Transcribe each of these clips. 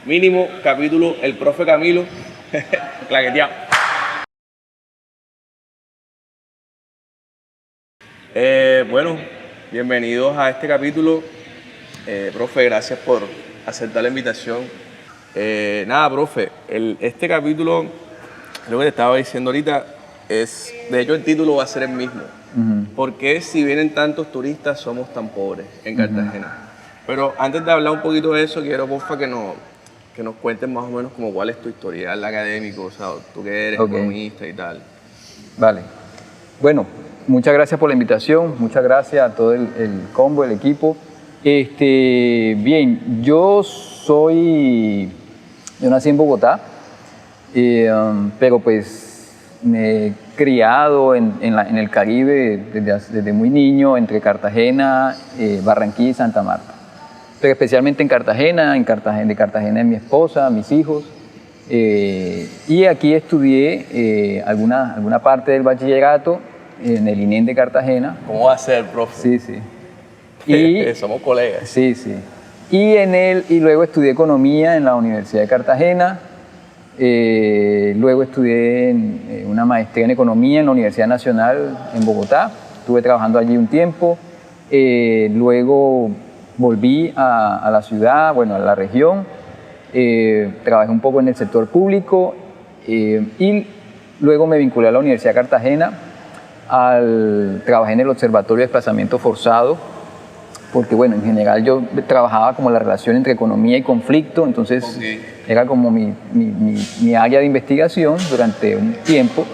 mínimo capítulo El Profe Camilo, claqueteado. Bueno, bienvenidos a este capítulo. Profe, gracias por aceptar la invitación. Nada, profe, este capítulo, lo que te estaba diciendo ahorita, de hecho el título va a ser el mismo. ¿Por qué si vienen tantos turistas somos tan pobres en Cartagena? Pero antes de hablar un poquito de eso, quiero, porfa, que nos cuentes más o menos como cuál es tu historial académico, o sea, tú que eres economista y tal. Vale. Bueno, muchas gracias por la invitación, muchas gracias a todo el combo, el equipo. Bien, yo nací en Bogotá, pero pues me he criado en el Caribe desde muy niño, entre Cartagena, Barranquilla y Santa Marta. Pero especialmente en Cartagena, de Cartagena es mi esposa, mis hijos. Y aquí estudié alguna parte del bachillerato en el INEM de Cartagena. ¿Cómo va a ser, profe? Sí, sí. Y somos colegas. Sí, sí. Y luego estudié economía en la Universidad de Cartagena. Luego estudié una maestría en economía en la Universidad Nacional en Bogotá. Estuve trabajando allí un tiempo. Luego volví a la ciudad, bueno, a la región. Trabajé un poco en el sector público y luego me vinculé a la Universidad de Cartagena. Trabajé en el Observatorio de Desplazamiento Forzado, porque bueno, en general yo trabajaba como la relación entre economía y conflicto, entonces era como mi área de investigación durante un tiempo.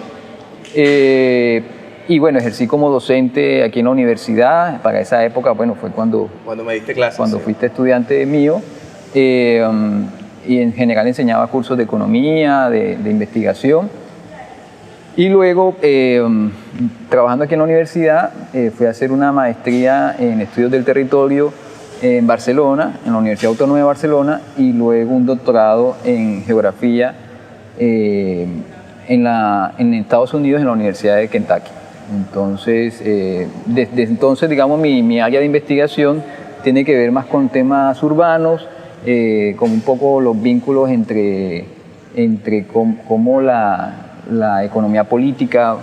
Y bueno, ejercí como docente aquí en la universidad. Para esa época, bueno, fue cuando me diste clases. Cuando fuiste estudiante mío. Y en general enseñaba cursos de economía, de investigación. Y luego, trabajando aquí en la universidad, fui a hacer una maestría en estudios del territorio en Barcelona, en la Universidad Autónoma de Barcelona, y luego un doctorado en geografía en Estados Unidos, en la Universidad de Kentucky. Entonces, desde entonces, digamos, mi área de investigación tiene que ver más con temas urbanos, con un poco los vínculos entre cómo la economía política,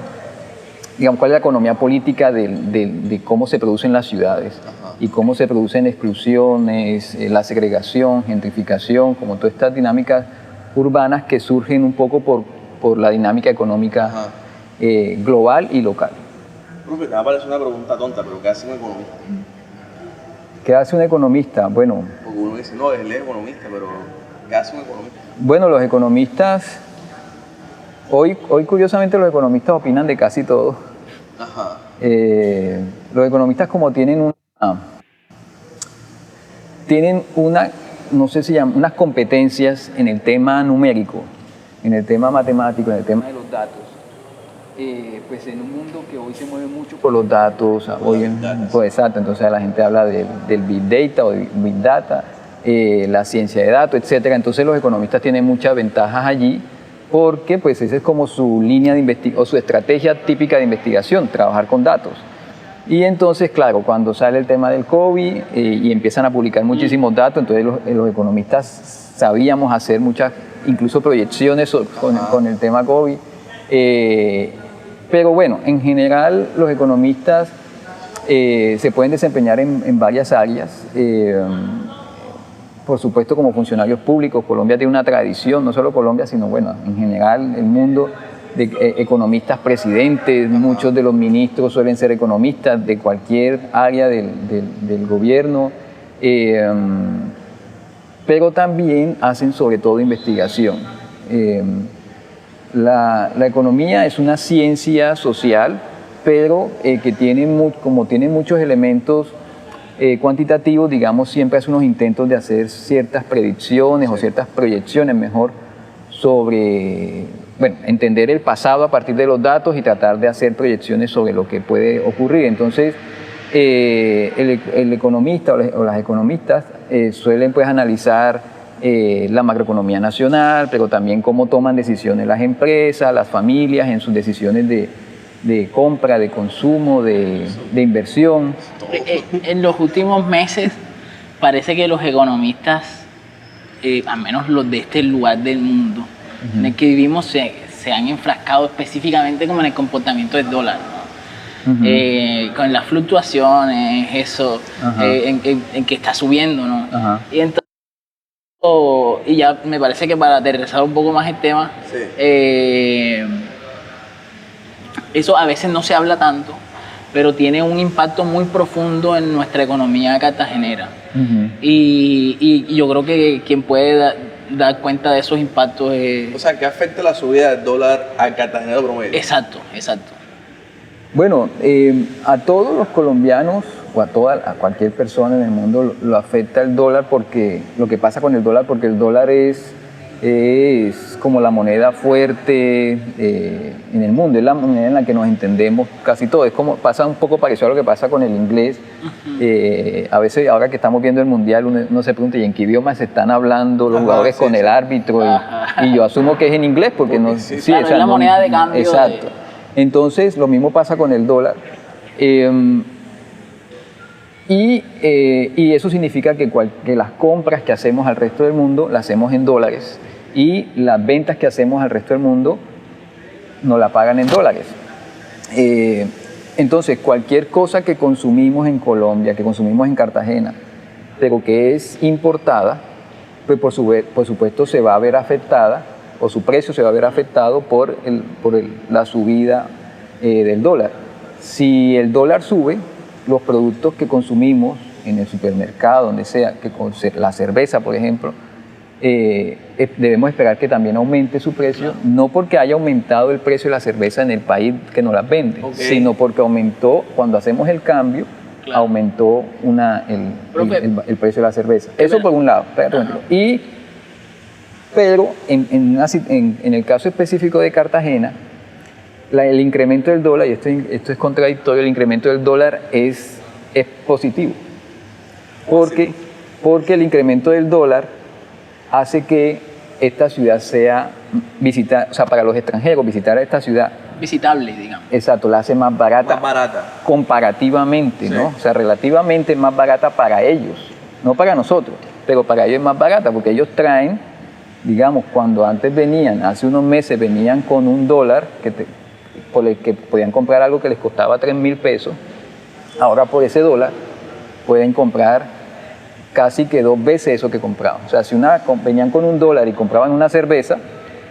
digamos, cuál es la economía política de cómo se producen las ciudades. Ajá. Y cómo se producen exclusiones, la segregación, gentrificación, como todas estas dinámicas urbanas que surgen un poco por la dinámica económica global y local. Profe, te va a parecer una pregunta tonta, pero ¿qué hace un economista? ¿Qué hace un economista? Bueno, porque uno dice, no, él es economista, pero ¿qué hace un economista? Bueno, los economistas, hoy curiosamente los economistas opinan de casi todo. Ajá. Los economistas como tienen no sé si llaman, unas competencias en el tema numérico, en el tema matemático, en el tema de los datos. Pues en un mundo que hoy se mueve mucho por los datos, pues exacto, entonces la gente habla del Big Data o Big Data, la ciencia de datos, etcétera. Entonces los economistas tienen muchas ventajas allí porque pues esa es como su línea de investigación o su estrategia típica de investigación, trabajar con datos. Y entonces, claro, cuando sale el tema del COVID y empiezan a publicar muchísimos datos, entonces los economistas sabíamos hacer muchas, incluso proyecciones con el tema COVID. Pero bueno, en general los economistas se pueden desempeñar en varias áreas. Por supuesto, como funcionarios públicos, Colombia tiene una tradición, no solo Colombia, sino bueno, en general el mundo, de economistas presidentes. Muchos de los ministros suelen ser economistas de cualquier área del gobierno, pero también hacen sobre todo investigación. La economía es una ciencia social, pero que como tiene muchos elementos cuantitativos, digamos, siempre hace unos intentos de hacer ciertas predicciones o ciertas proyecciones mejor sobre, bueno, entender el pasado a partir de los datos y tratar de hacer proyecciones sobre lo que puede ocurrir. Entonces, el economista o las economistas suelen pues analizar la macroeconomía nacional, pero también cómo toman decisiones las empresas, las familias en sus decisiones de compra, de consumo, de inversión. En los últimos meses parece que los economistas al menos los de este lugar del mundo en el que vivimos, se han enfrascado específicamente como en el comportamiento del dólar, ¿no? Con las fluctuaciones, eso, en que está subiendo, ¿no? Y entonces, y ya me parece que para aterrizar un poco más el tema, eso a veces no se habla tanto, pero tiene un impacto muy profundo en nuestra economía cartagenera. Y yo creo que quien puede dar cuenta de esos impactos es... O sea, ¿qué afecta la subida del dólar al cartagenero promedio? Exacto. Bueno, a todos los colombianos o a cualquier persona en el mundo lo afecta el dólar, porque lo que pasa con el dólar, porque el dólar es como la moneda fuerte en el mundo, es la moneda en la que nos entendemos casi todo. Es como, pasa un poco parecido a lo que pasa con el inglés. A veces, ahora que estamos viendo el mundial, uno se pregunta, ¿y en qué idioma se están hablando los jugadores con el árbitro? Y yo asumo que es en inglés, porque no... Claro, o sea, es la moneda de cambio. Exacto. Entonces, lo mismo pasa con el dólar. Y eso significa que las compras que hacemos al resto del mundo las hacemos en dólares, y las ventas que hacemos al resto del mundo nos la pagan en dólares. Entonces, cualquier cosa que consumimos en Colombia, que consumimos en Cartagena, pero que es importada, pues por supuesto se va a ver afectada, o su precio se va a ver afectado por la subida del dólar. Si el dólar sube, los productos que consumimos en el supermercado, donde sea, la cerveza, por ejemplo, debemos esperar que también aumente su precio, no porque haya aumentado el precio de la cerveza en el país que nos las vende, sino porque aumentó, cuando hacemos el cambio, aumentó el precio de la cerveza. Eso por un lado. Pero en el caso específico de Cartagena, el incremento del dólar, y esto es contradictorio, el incremento del dólar es positivo. Porque el incremento del dólar hace que esta ciudad sea visitada, o sea, para los extranjeros, visitar a esta ciudad. Visitable, digamos. Exacto, la hace más barata. Más barata. Comparativamente, ¿no? O sea, relativamente más barata para ellos, no para nosotros, pero para ellos es más barata, porque ellos traen, digamos, cuando antes venían, hace unos meses venían con $1 por el que podían comprar algo que les costaba 3.000 pesos, ahora por ese dólar pueden comprar casi que 2 veces eso que compraban. O sea, si venían con $1 y compraban una cerveza,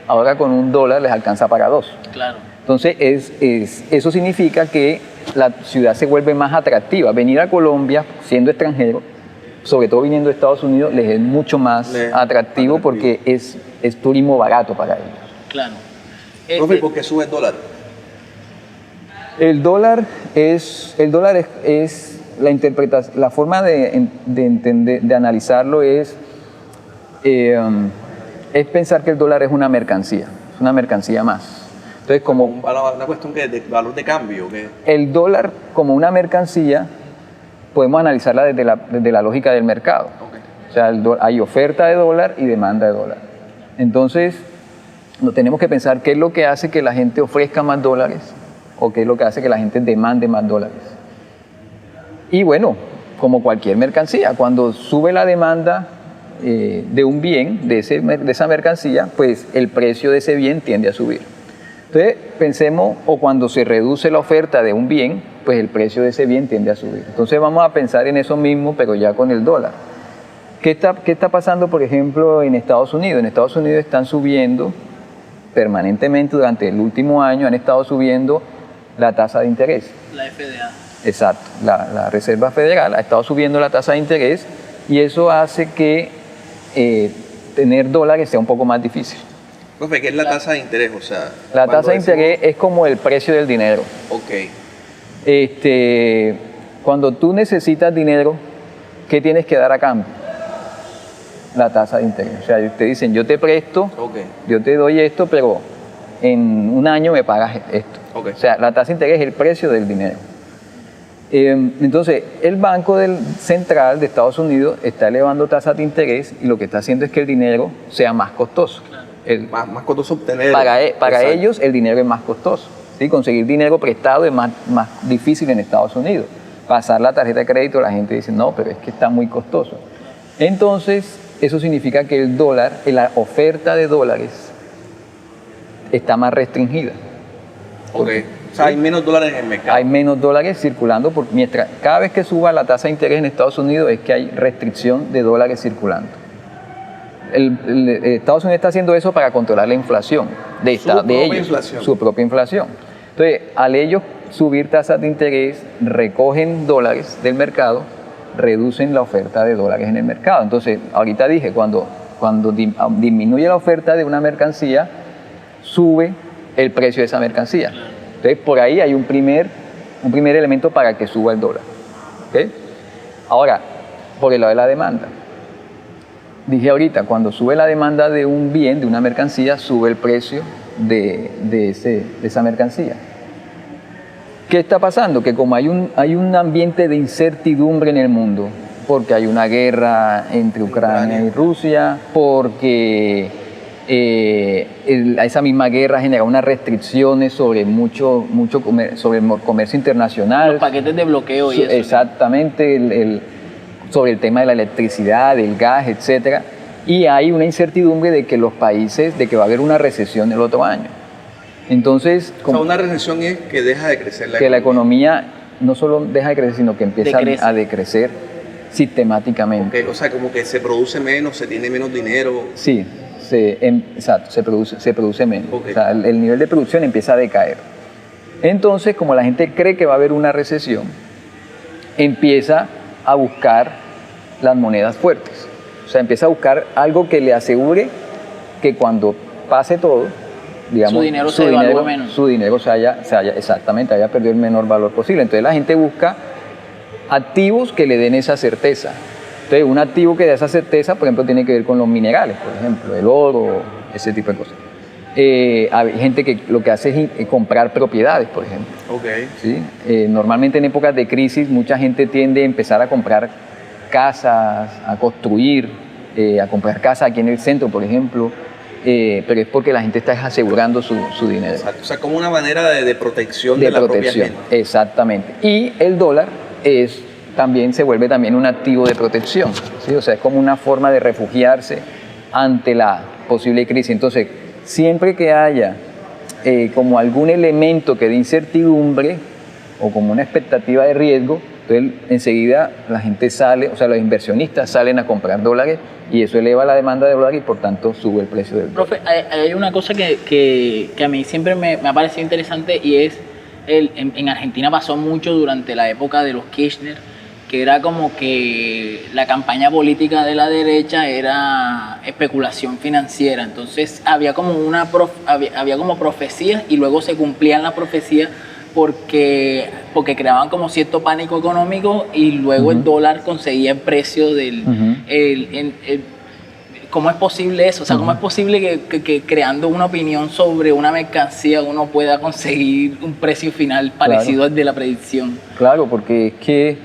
ahora con $1 les alcanza para 2. Claro. Entonces, eso significa que la ciudad se vuelve más atractiva. Venir a Colombia siendo extranjero, sobre todo viniendo de Estados Unidos, les es mucho más atractivo porque es turismo barato para ellos. Claro. Profe, ¿por qué sube el dólar? El dólar es la interpretación, la forma de entender, de analizarlo es pensar que el dólar es una mercancía más. Entonces, como una cuestión de valor de cambio. El dólar como una mercancía podemos analizarla desde la lógica del mercado. O sea, hay oferta de dólar y demanda de dólar. Entonces, tenemos que pensar qué es lo que hace que la gente ofrezca más dólares o qué es lo que hace que la gente demande más dólares. Y bueno, como cualquier mercancía, cuando sube la demanda de un bien, de esa mercancía, pues el precio de ese bien tiende a subir. Entonces, pensemos, o cuando se reduce la oferta de un bien, pues el precio de ese bien tiende a subir. Entonces vamos a pensar en eso mismo, pero ya con el dólar. ¿Qué está pasando, por ejemplo, en Estados Unidos? En Estados Unidos están subiendo permanentemente, durante el último año han estado subiendo la tasa de interés. La FDA. Exacto, la Reserva Federal ha estado subiendo la tasa de interés, y eso hace que tener dólares sea un poco más difícil. Profe, ¿qué es la tasa de interés? O sea, la tasa de interés es como el precio del dinero. Ok. Cuando tú necesitas dinero, ¿qué tienes que dar a cambio? La tasa de interés. O sea, te dicen, yo te presto, yo te doy esto, pero en un año me pagas esto. O sea, la tasa de interés es el precio del dinero. Entonces, el Banco Central de Estados Unidos está elevando tasas de interés, y lo que está haciendo es que el dinero sea más costoso. Más costoso obtener. Para ellos el dinero es más costoso. ¿Sí? Conseguir dinero prestado es más difícil en Estados Unidos. Pasar la tarjeta de crédito, la gente dice, no, pero es que está muy costoso. Entonces, eso significa que el dólar, la oferta de dólares está más restringida. Ok. O sea, hay menos dólares en el mercado. Hay menos dólares circulando, mientras cada vez que suba la tasa de interés en Estados Unidos es que hay restricción de dólares circulando. Estados Unidos está haciendo eso para controlar la inflación de ellos, su propia inflación. Entonces, al ellos subir tasas de interés, recogen dólares del mercado, reducen la oferta de dólares en el mercado. Entonces, ahorita dije, cuando disminuye la oferta de una mercancía, sube el precio de esa mercancía. Entonces, por ahí hay un primer elemento para que suba el dólar. ¿Okay? Ahora, por el lado de la demanda. Dije ahorita, cuando sube la demanda de un bien, de una mercancía, sube el precio de esa mercancía. ¿Qué está pasando? Que como hay un ambiente de incertidumbre en el mundo, porque hay una guerra entre Ucrania y Rusia, porque esa misma guerra genera unas restricciones sobre sobre el comercio internacional. Los paquetes de bloqueo y eso. Exactamente, sobre el tema de la electricidad, del gas, etcétera. Y hay una incertidumbre de que de que va a haber una recesión el otro año. Entonces, o sea, una recesión es que deja de crecer la economía no solo deja de crecer, sino que empieza a decrecer sistemáticamente. Okay, o sea, como que se produce menos, se tiene menos dinero. Sí, exacto, se produce menos. Okay. O sea, el nivel de producción empieza a decaer. Entonces, como la gente cree que va a haber una recesión, empieza a buscar las monedas fuertes. O sea, empieza a buscar algo que le asegure que cuando pase todo, digamos, su dinero se devalúa menos. Su dinero haya perdido el menor valor posible. Entonces la gente busca activos que le den esa certeza. Entonces un activo que da esa certeza, por ejemplo, tiene que ver con los minerales, por ejemplo, el oro, ese tipo de cosas. Hay gente que lo que hace es comprar propiedades, por ejemplo. Okay. ¿Sí? Normalmente en épocas de crisis mucha gente tiende a empezar a comprar casas, a construir, a comprar casas aquí en el centro, por ejemplo. Pero es porque la gente está asegurando su dinero. Exacto. O sea, como una manera de protección de la propia gente. Exactamente. Y el dólar también se vuelve también un activo de protección, ¿sí? O sea, es como una forma de refugiarse ante la posible crisis. Entonces, siempre que haya como algún elemento que dé incertidumbre o como una expectativa de riesgo, entonces enseguida la gente sale, o sea, los inversionistas salen a comprar dólares y eso eleva la demanda de dólares y por tanto sube el precio del dólar. Profe, hay una cosa que a mí siempre me ha parecido interesante y es, en Argentina pasó mucho durante la época de los Kirchner, que era como que la campaña política de la derecha era especulación financiera. Entonces había como había como profecías y luego se cumplían las profecías porque creaban como cierto pánico económico y luego el dólar conseguía el precio del... ¿Cómo es posible eso? O sea, ¿cómo es posible que creando una opinión sobre una mercancía uno pueda conseguir un precio final parecido al de la predicción? Claro, porque es que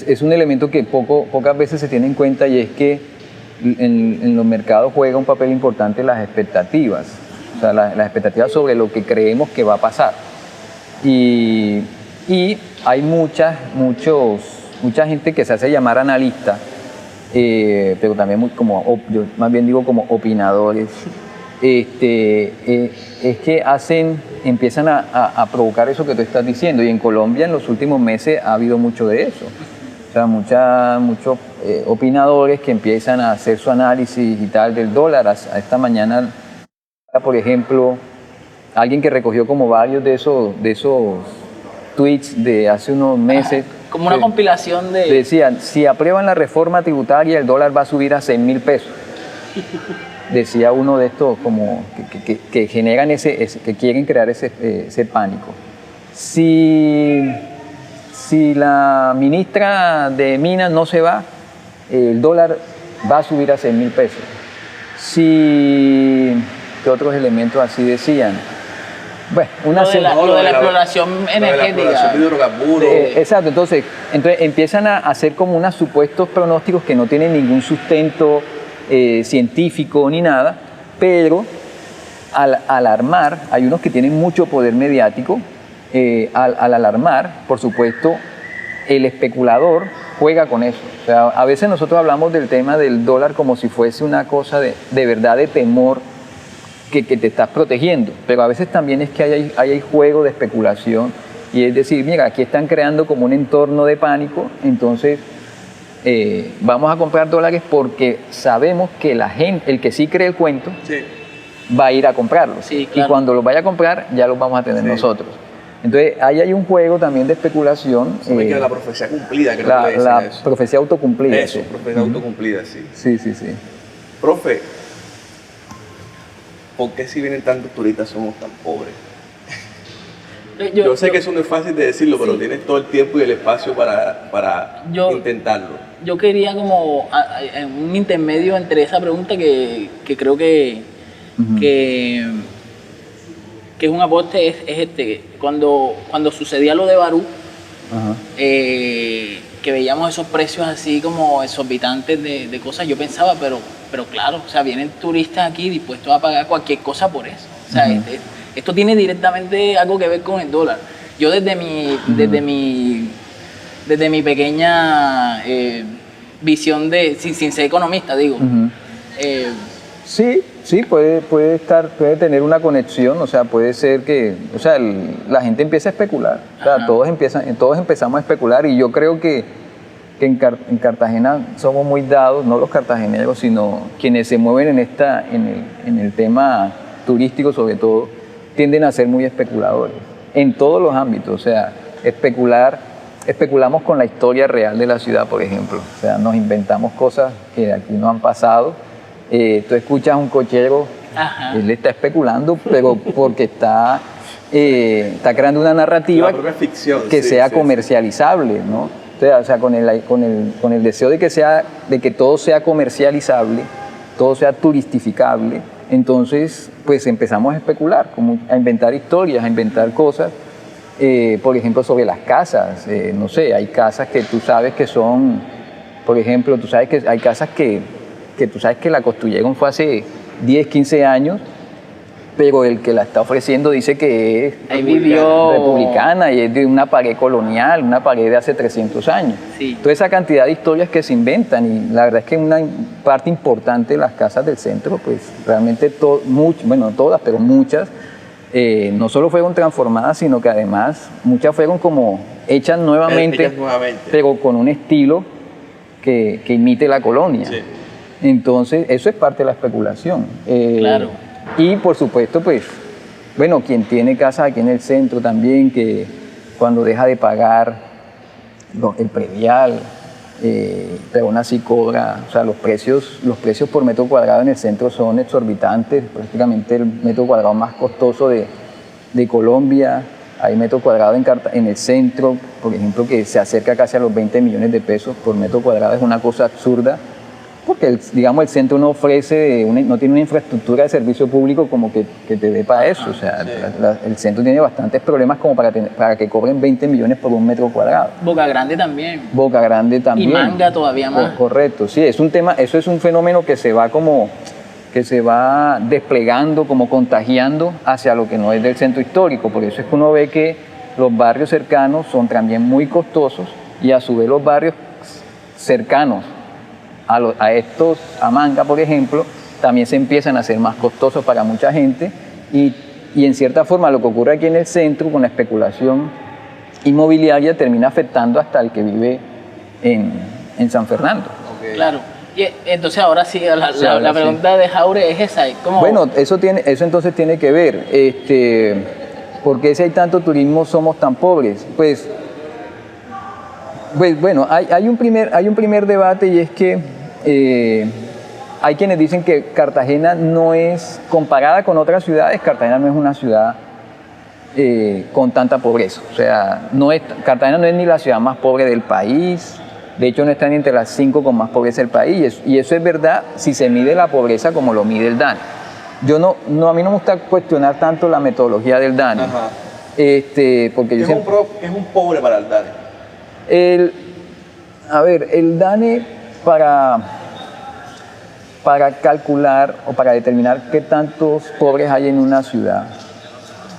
es un elemento que pocas veces se tiene en cuenta y es que en los mercados juega un papel importante las expectativas. O sea, las expectativas sobre lo que creemos que va a pasar. Y hay mucha gente que se hace llamar analista, pero también yo más bien digo como opinadores. Es que empiezan a provocar eso que tú estás diciendo. Y en Colombia en los últimos meses ha habido mucho de eso. O sea, muchos opinadores que empiezan a hacer su análisis y tal del dólar. A esta mañana, por ejemplo, alguien que recogió como varios de esos tweets de hace unos meses. Como una compilación de... Decían, si aprueban la reforma tributaria, el dólar va a subir a 6.000 pesos. Decía uno de estos como que generan que quieren crear ese pánico. Si la ministra de Minas no se va, el dólar va a subir a 6.000 pesos. ¿Qué otros elementos así decían? Bueno, lo de la exploración energética. De la exploración de hidrocarburos. Exacto, entonces empiezan a hacer como unos supuestos pronósticos que no tienen ningún sustento científico ni nada, pero al alarmar, hay unos que tienen mucho poder mediático, al alarmar, por supuesto, el especulador juega con eso. O sea, a veces nosotros hablamos del tema del dólar como si fuese una cosa de verdad de temor que te estás protegiendo, pero a veces también es que hay juego de especulación y es decir, mira, aquí están creando como un entorno de pánico, entonces vamos a comprar dólares porque sabemos que la gente, el que sí cree el cuento, Sí. va a ir a comprarlos. Sí, claro. Y cuando los vaya a comprar, ya los vamos a tener Sí. nosotros. Entonces, ahí hay un juego también de especulación. Eso me queda la profecía cumplida, creo que le dicen la eso. profecía autocumplida. Eso, sí. profecía autocumplida, sí. Sí, sí, sí. Profe, ¿por qué si vienen tantos turistas somos tan pobres? Yo sé que eso no es fácil de decirlo, pero Sí. tienes todo el tiempo y el espacio para intentarlo. Yo quería como un intermedio entre esa pregunta que creo que es un aporte, es este. Cuando sucedía lo de Barú, Ajá. que veíamos esos precios así como exorbitantes de cosas, yo pensaba, pero claro, o sea, vienen turistas aquí dispuestos a pagar cualquier cosa por eso. O sea, esto tiene directamente algo que ver con el dólar. Yo desde mi pequeña visión sin ser economista, digo, Sí, puede tener una conexión, o sea, puede ser que, o sea, la gente empieza a especular, o sea, Ajá. todos empezamos a especular y yo creo que en Cartagena somos muy dados, no los cartageneros, sino quienes se mueven en el tema turístico sobre todo, tienden a ser muy especuladores, en todos los ámbitos, o sea, especulamos con la historia real de la ciudad, por ejemplo, o sea, nos inventamos cosas que aquí no han pasado. Tú escuchas a un cochero, Ajá. él está especulando, pero porque está creando una narrativa La propia ficción, que sí, sea sí, comercializable, ¿no? O sea, con el deseo de que todo sea comercializable, todo sea turistificable, entonces pues empezamos a especular, a inventar historias, a inventar cosas, por ejemplo sobre las casas, no sé, hay casas que tú sabes que son, por ejemplo, tú sabes que hay casas que tú sabes que la construyeron fue hace 10, 15 años, pero el que la está ofreciendo dice que es Ahí vivió. republicana y es de una pared colonial, una pared de hace 300 años. Sí. Toda esa cantidad de historias que se inventan y la verdad es que una parte importante de las casas del centro, pues realmente bueno, todas, pero muchas, no solo fueron transformadas, sino que además muchas fueron como hechas nuevamente, pero con un estilo que imite la colonia. Sí. Entonces, eso es parte de la especulación. Claro. Y por supuesto, pues, bueno, quien tiene casas aquí en el centro también, que cuando deja de pagar el predial, pero aún así cobra, o sea, los precios por metro cuadrado en el centro son exorbitantes, prácticamente el metro cuadrado más costoso de Colombia. Hay metro cuadrado en el centro, por ejemplo, que se acerca casi a los 20 millones de pesos por metro cuadrado, es una cosa absurda. Porque, digamos, el centro no no tiene una infraestructura de servicio público como que te dé para eso. O sea, sí. El centro tiene bastantes problemas como para que cobren 20 millones por un metro cuadrado. Boca Grande también. Boca Grande también. Y Manga todavía más. Correcto, sí, es un tema, eso es un fenómeno que se va desplegando, como contagiando hacia lo que no es del centro histórico. Por eso es que uno ve que los barrios cercanos son también muy costosos y a su vez los barrios cercanos a Manga, por ejemplo, también se empiezan a hacer más costosos para mucha gente y en cierta forma lo que ocurre aquí en el centro con la especulación inmobiliaria termina afectando hasta el que vive en San Fernando. Okay. Claro. Y entonces ahora sí, la pregunta de Jaure es esa. ¿Cómo? Bueno, eso entonces tiene que ver. ¿Por qué si hay tanto turismo somos tan pobres? Pues bueno, hay un primer debate y es que hay quienes dicen que Cartagena no es, comparada con otras ciudades, Cartagena no es una ciudad con tanta pobreza. O sea, Cartagena no es ni la ciudad más pobre del país, de hecho no está ni entre las 5 con más pobreza del país, y eso es verdad si se mide la pobreza como lo mide el DANE. A mí no me gusta cuestionar tanto la metodología del DANE. Ajá. Porque yo siempre... ¿Qué es un pobre para el DANE? El DANE para calcular o para determinar qué tantos pobres hay en una ciudad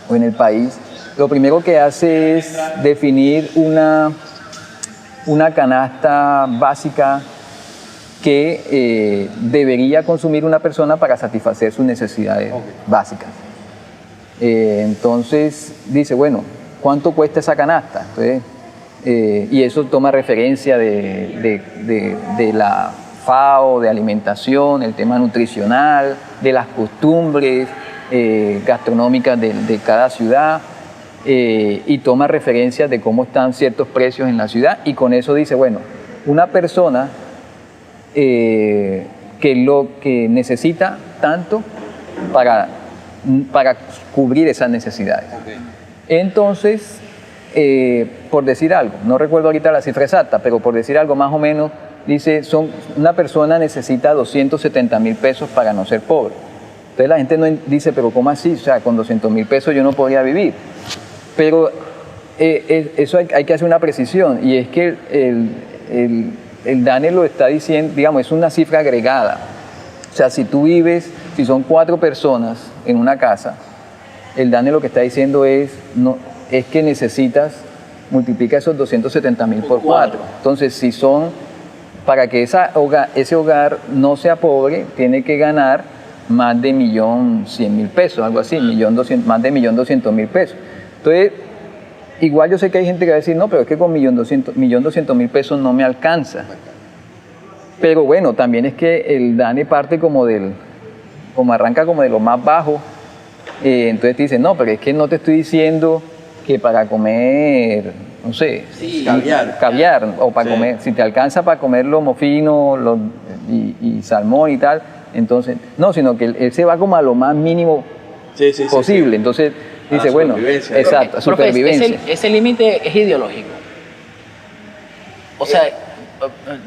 o en el país, lo primero que hace es definir una canasta básica que debería consumir una persona para satisfacer sus necesidades básicas. Entonces dice, bueno, ¿cuánto cuesta esa canasta? Entonces, y eso toma referencia de la FAO, de alimentación, el tema nutricional, de las costumbres gastronómicas de cada ciudad, y toma referencias de cómo están ciertos precios en la ciudad, y con eso dice, bueno, una persona que lo que necesita tanto para cubrir esas necesidades. Entonces, por decir algo, no recuerdo ahorita la cifra exacta, pero por decir algo más o menos, dice, una persona necesita 270,000 pesos para no ser pobre. Entonces la gente no dice, pero ¿cómo así? O sea, con 200,000 pesos yo no podría vivir. Pero eso hay que hacer una precisión, y es que el DANE lo está diciendo, digamos, es una cifra agregada. O sea, si son 4 personas en una casa, el DANE lo que está diciendo es que necesitas, multiplica esos 270,000 por 4. Entonces, para que ese hogar no sea pobre, tiene que ganar más de 1.100.000 pesos, algo así, más de 1.200.000 pesos. Entonces, igual yo sé que hay gente que va a decir, no, pero es que con 1.200.000 pesos no me alcanza. Pero bueno, también es que el DANE parte como arranca como de lo más bajo. Entonces te dice, no, pero es que no te estoy diciendo que para comer, no sé, caviar o para comer, si te alcanza para comer lomo fino y salmón y tal, entonces, no, sino que él se va como a lo más mínimo posible. Entonces dice, bueno, exacto, supervivencia. Ese límite es ideológico. O sea,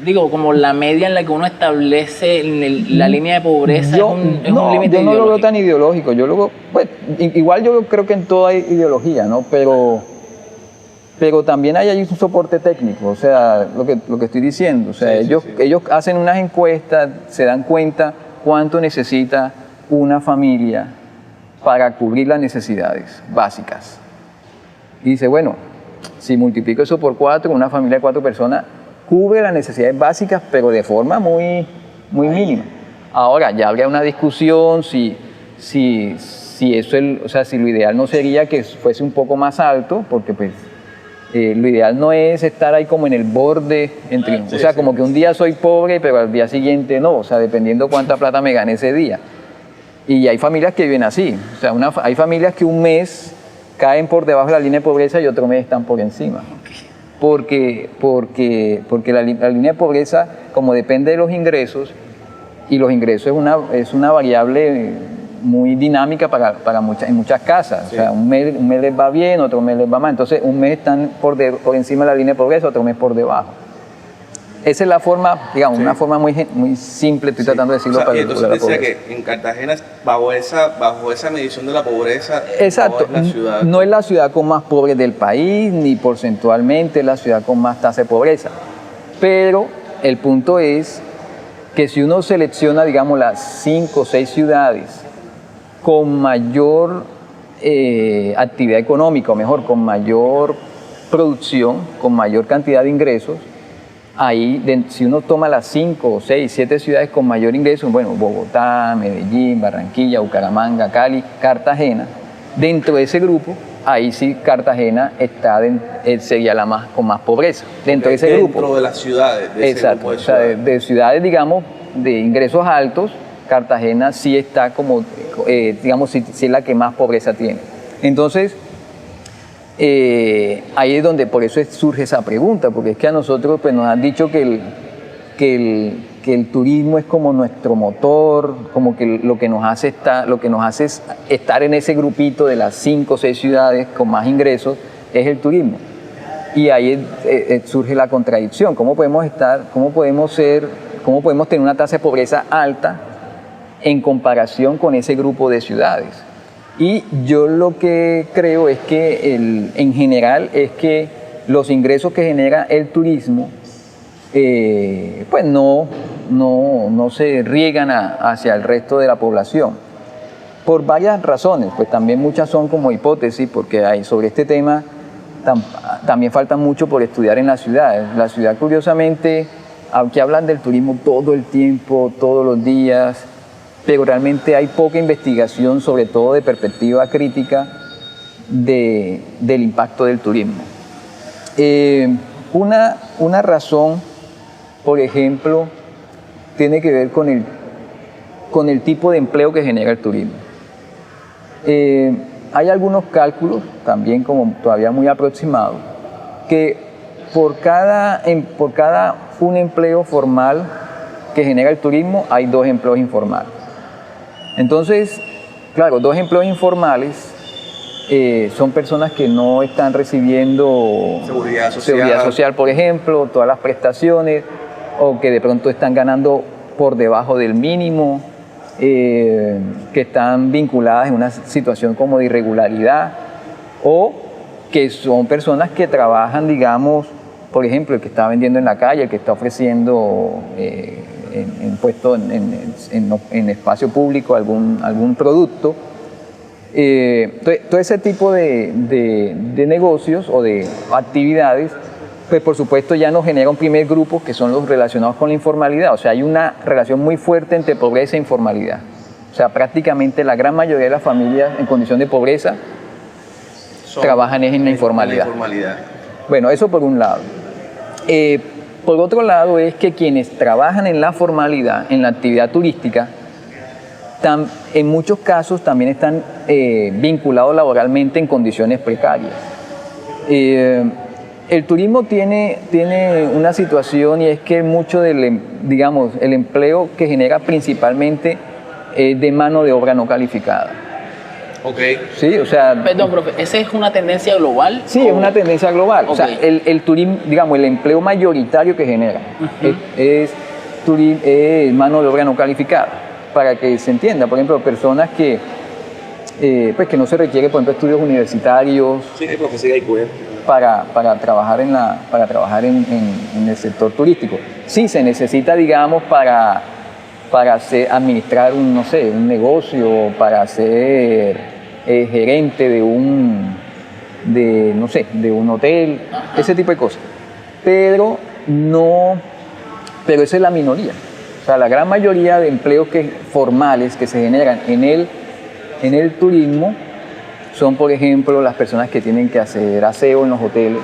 digo, como la media en la que uno establece la línea de pobreza es un límite ideológico. Yo no lo veo tan ideológico. Igual yo creo que en todo hay ideología, ¿no? Pero también hay un soporte técnico, o sea, lo que estoy diciendo. O sea, ellos hacen unas encuestas, se dan cuenta cuánto necesita una familia para cubrir las necesidades básicas. Y dice, bueno, si multiplico eso por 4, una familia de 4 personas cubre las necesidades básicas, pero de forma muy, muy mínima. Ahora, ya habría una discusión si eso o sea, si lo ideal no sería que fuese un poco más alto, porque pues lo ideal no es estar ahí como en el borde, o sea, como que un día soy pobre, pero al día siguiente no, o sea, dependiendo cuánta plata me gane ese día. Y hay familias que viven así, o sea, hay familias que un mes caen por debajo de la línea de pobreza y otro mes están por encima. Porque la línea de pobreza, como depende de los ingresos, y los ingresos es una variable muy dinámica en muchas casas. O sea, un mes les va bien, otro mes les va mal. Entonces, un mes están por encima de la línea de pobreza, otro mes por debajo. Esa es la forma, digamos, una forma muy simple, estoy tratando de decirlo, o sea, para y entonces decía que en Cartagena, bajo esa medición de la pobreza, exacto, no es la ciudad. No es la ciudad con más pobre del país, ni porcentualmente es la ciudad con más tasa de pobreza. Pero el punto es que si uno selecciona, digamos, las 5 o 6 ciudades con mayor actividad económica, o mejor, con mayor producción, con mayor cantidad de ingresos, ahí, si uno toma las 5, 6, 7 ciudades con mayor ingreso, bueno, Bogotá, Medellín, Barranquilla, Bucaramanga, Cali, Cartagena, dentro de ese grupo, ahí sí Cartagena sería con más pobreza. Dentro de ese grupo. Dentro de las ciudades. Exacto, o sea, de ciudades, digamos, de ingresos altos, Cartagena sí está como, digamos, sí es la que más pobreza tiene. Entonces, ahí es donde por eso surge esa pregunta, porque es que a nosotros pues, nos han dicho que el turismo es como nuestro motor, como que lo que nos hace es estar en ese grupito de las 5 o 6 ciudades con más ingresos, es el turismo. Y ahí surge la contradicción. ¿Cómo podemos tener una tasa de pobreza alta en comparación con ese grupo de ciudades? Y yo lo que creo es que en general es que los ingresos que genera el turismo pues no se riegan hacia el resto de la población por varias razones, pues también muchas son como hipótesis, porque sobre este tema también falta mucho por estudiar en las ciudades. La ciudad, curiosamente, aunque hablan del turismo todo el tiempo, todos los días, pero realmente hay poca investigación, sobre todo de perspectiva crítica, del impacto del turismo. Una razón, por ejemplo, tiene que ver con el tipo de empleo que genera el turismo. Hay algunos cálculos, también como todavía muy aproximados, que por cada un empleo formal que genera el turismo, hay 2 empleos informales. Entonces, claro, 2 empleos informales son personas que no están recibiendo seguridad social, por ejemplo, todas las prestaciones, o que de pronto están ganando por debajo del mínimo, que están vinculadas en una situación como de irregularidad, o que son personas que trabajan, digamos, por ejemplo, el que está vendiendo en la calle, el que está ofreciendo en puesto en espacio público algún producto. Todo ese tipo de negocios o de actividades, pues por supuesto ya nos genera un primer grupo que son los relacionados con la informalidad. O sea, hay una relación muy fuerte entre pobreza e informalidad. O sea, prácticamente la gran mayoría de las familias en condición de pobreza trabajan en la informalidad. Bueno, eso por un lado. Por otro lado es que quienes trabajan en la formalidad, en la actividad turística, en muchos casos también están vinculados laboralmente en condiciones precarias. El turismo tiene una situación, y es que mucho digamos, el empleo que genera principalmente de mano de obra no calificada. Okay. Sí, o sea... Perdón, profe, ¿esa es una tendencia global? Sí, es una tendencia global. Okay. O sea, el turismo, digamos, el empleo mayoritario que genera es mano de obra no calificada. Para que se entienda, por ejemplo, personas que no se requiere, por ejemplo, estudios universitarios para trabajar en el sector turístico. Sí se necesita, digamos, para administrar un negocio, para ser gerente de un hotel, ese tipo de cosas. Pero esa es la minoría. O sea, la gran mayoría de empleos formales que se generan en el turismo son, por ejemplo, las personas que tienen que hacer aseo en los hoteles,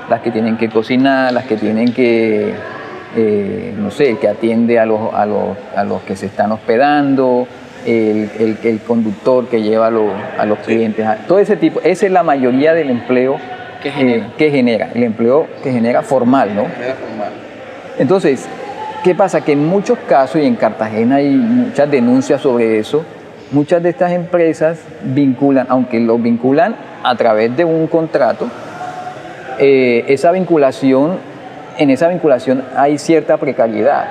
las que tienen que cocinar, las que tienen que, el que atiende a los que se están hospedando, el conductor que lleva a los clientes. Todo ese tipo, esa es la mayoría del empleo que genera, el empleo que genera formal, ¿no? Entonces, ¿qué pasa? Que en muchos casos, y en Cartagena hay muchas denuncias sobre eso, muchas de estas empresas aunque los vinculan a través de un contrato, en esa vinculación hay cierta precariedad.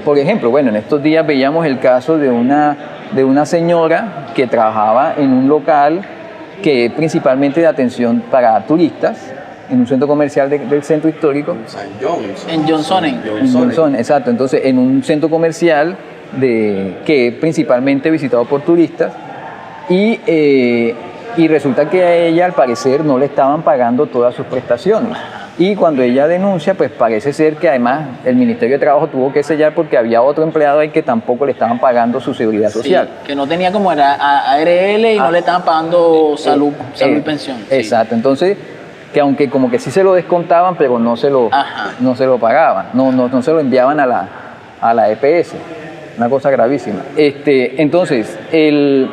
Por ejemplo, en estos días veíamos el caso de una señora que trabajaba en un local que es principalmente de atención para turistas, en un centro comercial del centro histórico. En Johnson, exacto. Entonces, en un centro comercial que es principalmente visitado por turistas, y resulta que a ella, al parecer, no le estaban pagando todas sus prestaciones. Y cuando ella denuncia, pues parece ser que además el Ministerio de Trabajo tuvo que sellar porque había otro empleado ahí que tampoco le estaban pagando su seguridad social. Sí, que no tenía como era ARL y no le estaban pagando salud y pensión. Exacto. Sí. Entonces, que aunque como que sí se lo descontaban, pero no se lo pagaban, no se lo enviaban a la EPS, una cosa gravísima. Entonces, el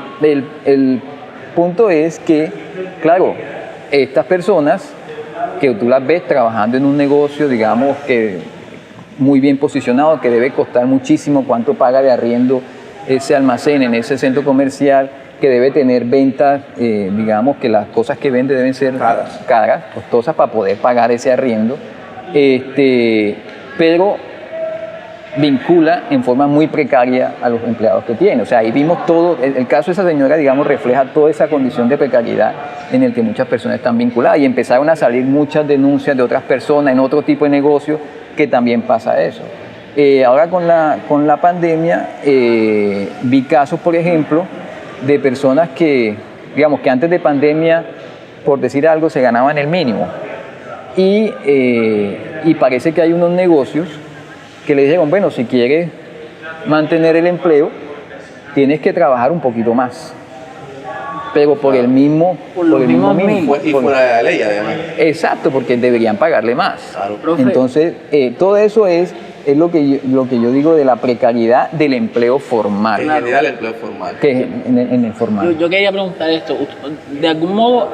punto es que, claro, estas personas que tú las ves trabajando en un negocio, digamos, que muy bien posicionado, que debe costar muchísimo, cuánto paga de arriendo ese almacén en ese centro comercial, que debe tener ventas, digamos que las cosas que vende deben ser caras, costosas para poder pagar ese arriendo, pero vincula en forma muy precaria a los empleados que tiene. O sea, ahí vimos todo, el caso de esa señora, digamos, refleja toda esa condición de precariedad en el que muchas personas están vinculadas, y empezaron a salir muchas denuncias de otras personas en otro tipo de negocio que también pasa eso. Ahora con la pandemia vi casos, por ejemplo, de personas que, digamos, que antes de pandemia por decir algo, se ganaban el mínimo. Y parece que hay unos negocios que le dijeron, bueno, si quieres mantener el empleo, tienes que trabajar un poquito más. Pero por el mismo mínimo. Y fuera de la ley, además. Exacto, porque deberían pagarle más. Claro. Profe. Entonces, todo eso es lo que yo digo de la precariedad del empleo formal. En general, el empleo formal. Que es en el formal. Yo quería preguntar esto, ¿de algún modo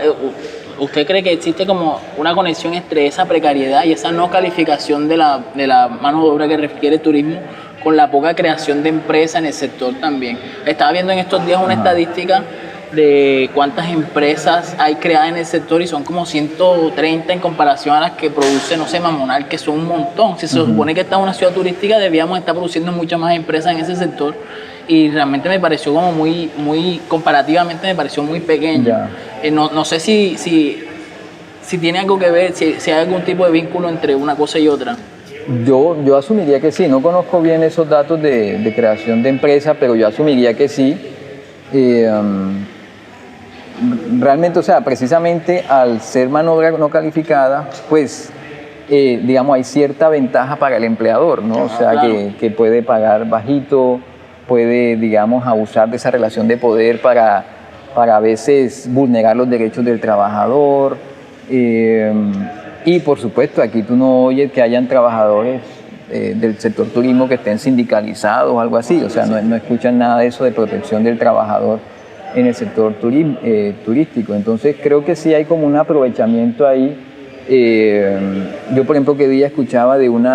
usted cree que existe como una conexión entre esa precariedad y esa no calificación de la mano de obra que requiere el turismo con la poca creación de empresas en el sector también? Estaba viendo en estos días una estadística de cuántas empresas hay creadas en el sector y son como 130 en comparación a las que produce, no sé, Mamonal, que son un montón. Si se supone que esta es una ciudad turística, debíamos estar produciendo muchas más empresas en ese sector y realmente me pareció como muy comparativamente me pareció muy pequeño. No sé si tiene algo que ver, si hay algún tipo de vínculo entre una cosa y otra. Yo asumiría que sí, no conozco bien esos datos de creación de empresas, pero yo asumiría que sí. Realmente, o sea, precisamente al ser mano de obra no calificada, pues, digamos, hay cierta ventaja para el empleador, ¿no? O sea, claro. que puede pagar bajito, puede, digamos, abusar de esa relación de poder para a veces vulnerar los derechos del trabajador. Y, por supuesto, aquí tú no oyes que hayan trabajadores del sector turismo que estén sindicalizados o algo así, o sea, no escuchan nada de eso de protección del trabajador en el sector turístico. Entonces creo que sí hay como un aprovechamiento ahí. Yo, por ejemplo, que día escuchaba de un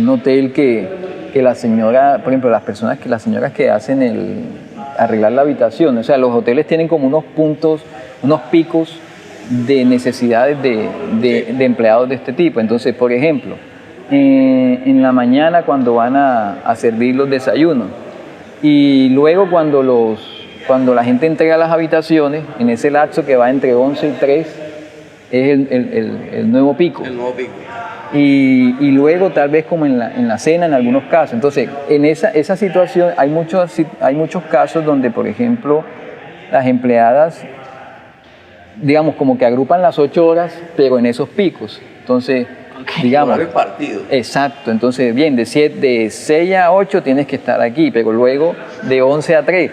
hotel que la señora, por ejemplo, las señoras que hacen arreglar la habitación, o sea, los hoteles tienen como unos puntos, unos picos de necesidades de empleados de este tipo. Entonces, por ejemplo, en la mañana cuando van a servir los desayunos, y luego cuando la gente entrega las habitaciones, en ese lapso que va entre 11 y 3, es el nuevo pico. El nuevo pico. Y luego tal vez como en la cena en algunos casos. Entonces, en esa situación hay muchos casos donde, por ejemplo, las empleadas, digamos, como que agrupan las 8 horas, pero en esos picos. Entonces, digamos, Horario partido. exacto, entonces bien, de 6 a 8 tienes que estar aquí, pero luego de 11 a 3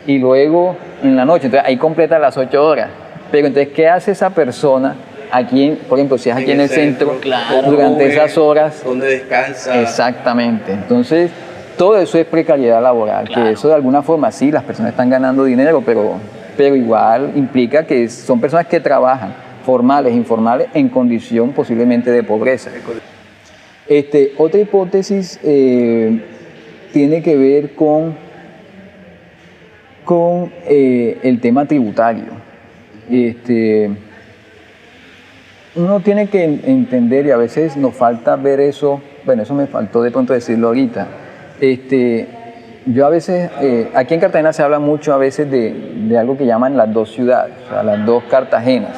y luego en la noche, entonces ahí completa las 8 horas. Pero entonces, ¿qué hace esa persona aquí, por ejemplo, si es aquí en el centro, claro, durante esas horas? ¿Dónde descansa? Exactamente, entonces todo eso es precariedad laboral, Claro. que eso de alguna forma sí, las personas están ganando dinero, pero igual implica que son personas que trabajan, formales, informales, en condición posiblemente de pobreza. Otra hipótesis tiene que ver con el tema tributario. Uno tiene que entender, y a veces nos falta ver eso, bueno, eso me faltó de pronto decirlo ahorita. Yo a veces, aquí en Cartagena se habla mucho a veces de algo que llaman las dos ciudades, o sea, las dos Cartagenas.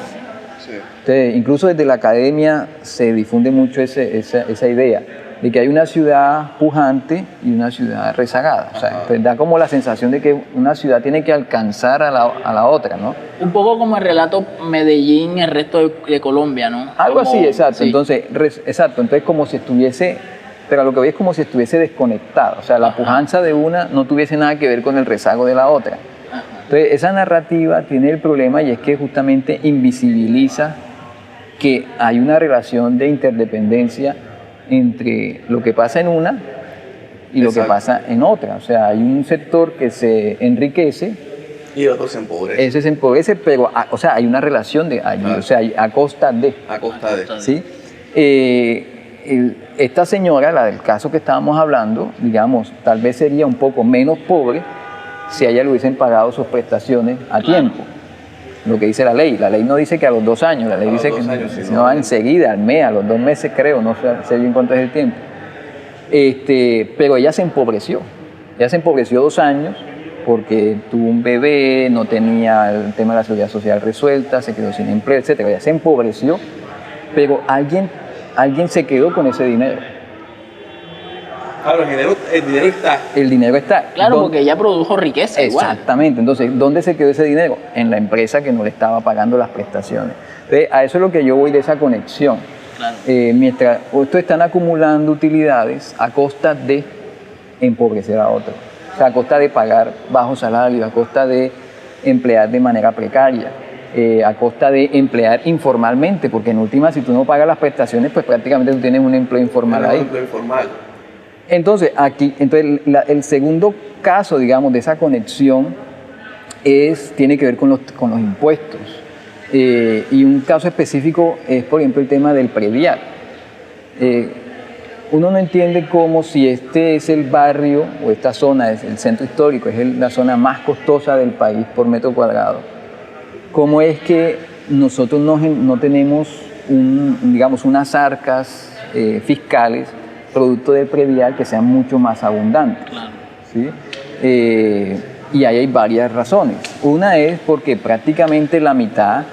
Sí. Entonces, incluso desde la academia se difunde mucho esa idea de que hay una ciudad pujante y una ciudad rezagada. O sea, pues da como la sensación de que una ciudad tiene que alcanzar a la otra, ¿no? Un poco como el relato Medellín y el resto de Colombia, ¿no? Algo así, exacto. Sí. Entonces, entonces como si estuviese, pero a lo que voy es como si estuviese desconectado. O sea, la pujanza de una no tuviese nada que ver con el rezago de la otra. Entonces, esa narrativa tiene el problema y es que justamente invisibiliza que hay una relación de interdependencia entre lo que pasa en una y lo que pasa en otra. O sea, hay un sector que se enriquece, Y el otro se empobrece. ese se empobrece, pero o sea, hay una relación de allí, Claro. o sea, a costa de. A costa de. ¿Sí? Esta señora, la del caso que estábamos hablando, digamos, tal vez sería un poco menos pobre si a ella le hubiesen pagado sus prestaciones a tiempo. Lo que dice la ley no dice que a los 2 años, la ley dice que no, enseguida, al mes, a los 2 meses creo, no sé bien cuánto es el tiempo. Pero ella se empobreció 2 años porque tuvo un bebé, no tenía el tema de la seguridad social resuelta, se quedó sin empleo, etc. Ella se empobreció, pero alguien se quedó con ese dinero. Claro, el dinero está. El dinero está. Claro, porque ella produjo riqueza igual. Exactamente. Entonces, ¿dónde se quedó ese dinero? En la empresa que no le estaba pagando las prestaciones. Entonces, a eso es lo que yo voy de esa conexión. Claro. Mientras estos están acumulando utilidades a costa de empobrecer a otros. O sea, a costa de pagar bajos salarios, a costa de emplear de manera precaria, a costa de emplear informalmente, porque en última, si tú no pagas las prestaciones, pues prácticamente tú tienes un empleo informal ahí. Un empleo informal. Entonces, el segundo caso, digamos, de esa conexión tiene que ver con los impuestos. Y un caso específico es, por ejemplo, el tema del predial. Uno no entiende cómo, si este es el barrio o esta zona, es el centro histórico, es la zona más costosa del país por metro cuadrado, cómo es que nosotros no tenemos digamos, unas arcas fiscales producto del predial que sean mucho más abundantes. Claro. ¿Sí? Y ahí hay varias razones. Una es porque prácticamente la mitad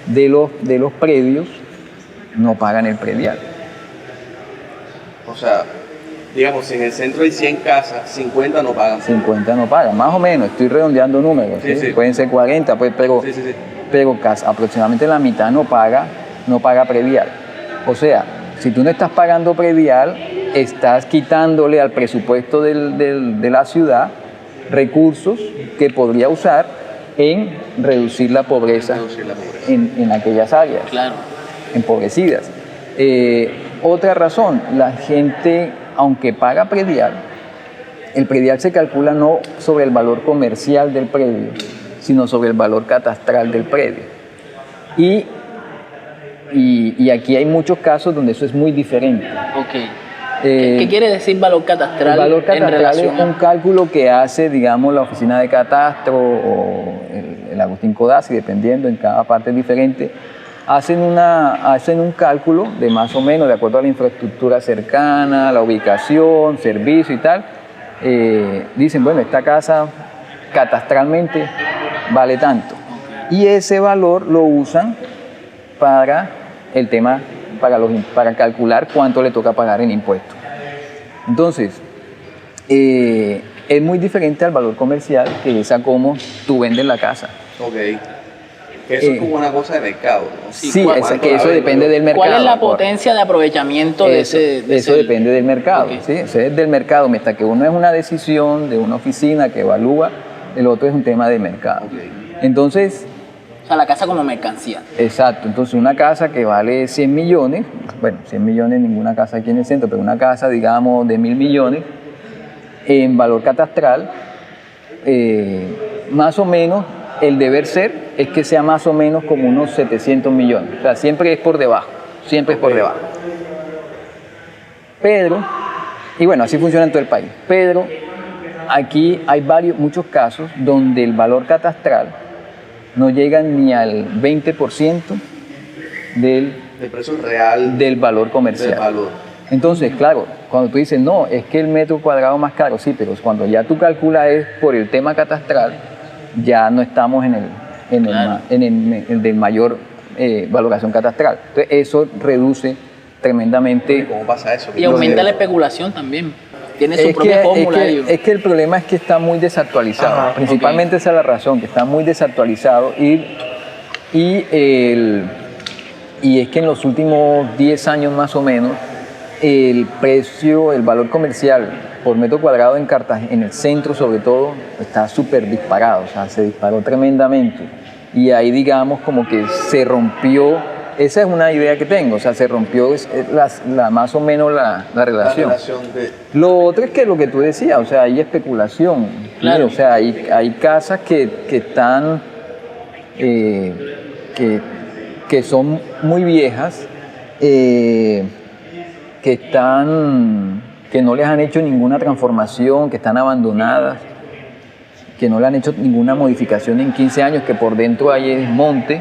de los predios no pagan el predial. O sea, digamos, si en el centro hay 100 casas, 50 no pagan. 50 no pagan, más o menos, estoy redondeando números, ¿sí? Sí. Pueden ser 40, pues, pero aproximadamente la mitad no paga predial. O sea, si tú no estás pagando predial, estás quitándole al presupuesto de la ciudad recursos que podría usar en reducir la pobreza, en aquellas áreas Claro. empobrecidas. Otra razón, la gente, aunque paga predial, el predial se calcula no sobre el valor comercial del predio, sino sobre el valor catastral del predio. Y aquí hay muchos casos donde eso es muy diferente. Ok. ¿Qué quiere decir valor catastral? El valor catastral en relación es un cálculo que hace, digamos, la oficina de catastro o el Agustín Codazzi, dependiendo, en cada parte es diferente. Hacen un cálculo de más o menos, de acuerdo a la infraestructura cercana, la ubicación, servicio y tal. Dicen, bueno, esta casa catastralmente vale tanto. Y ese valor lo usan para el tema, para calcular cuánto le toca pagar en impuestos. Entonces, es muy diferente al valor comercial, que es a cómo tú vendes la casa. Ok. Eso es como una cosa de mercado, ¿no? Sí, que eso depende del mercado. ¿Cuál es la potencia de aprovechamiento de ese? Eso depende del mercado, Okay. ¿sí? Eso es del mercado, mientras que uno es una decisión de una oficina que evalúa, el otro es un tema de mercado. Okay. Entonces, O sea, la casa como mercancía. exacto, entonces una casa que vale 100 millones, bueno, 100 millones ninguna casa aquí en el centro, pero una casa, digamos, de 1.000 millones, en valor catastral, más o menos, el deber ser es que sea más o menos como unos 700 millones. O sea, siempre es por debajo, siempre es por debajo. Pero, y bueno, así funciona en todo el país, pero aquí hay muchos casos donde el valor catastral no llega ni al 20% El precio real del valor comercial. del valor. Entonces, claro, cuando tú dices, no, es que el metro cuadrado más caro, sí, pero cuando ya tú calculas es por el tema catastral, ya no estamos en el del mayor valoración catastral. Entonces, eso reduce tremendamente. ¿Cómo pasa eso? Y aumenta la especulación también. Tiene su propia fórmula. Es que el problema es que está muy desactualizado. Ajá, Principalmente esa es la razón, que está muy desactualizado. Y es que en los últimos 10 años más o menos, el precio, el valor comercial por metro cuadrado en Cartagena, en el centro sobre todo, está súper disparado, o sea, se disparó tremendamente. Y ahí, digamos, como que se rompió, esa es una idea que tengo, o sea, se rompió más o menos la relación. Lo otro es que lo que tú decías, o sea, hay especulación. Claro. O sea, hay casas que están, que son muy viejas, que no les han hecho ninguna transformación, que están abandonadas, que no le han hecho ninguna modificación en 15 años, que por dentro hay es monte,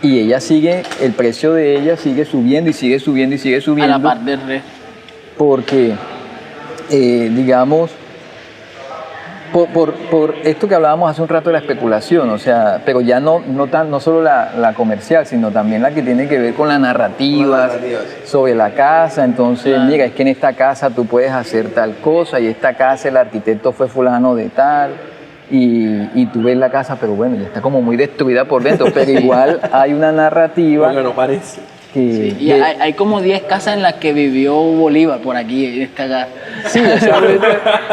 y el precio de ella sigue subiendo y sigue subiendo y sigue subiendo. A la par del resto. Porque, digamos, Por esto que hablábamos hace un rato de la especulación, o sea, pero ya no solo la comercial, sino también la que tiene que ver con la narrativa sobre la casa. Entonces, mira, es que en esta casa tú puedes hacer tal cosa, y esta casa el arquitecto fue fulano de tal, y tú ves la casa, pero bueno, ya está como muy destruida por dentro, pero igual hay una narrativa. Porque no parece. Sí, y hay como 10 casas en las que vivió Bolívar por aquí, en esta casa. Sí, o sea,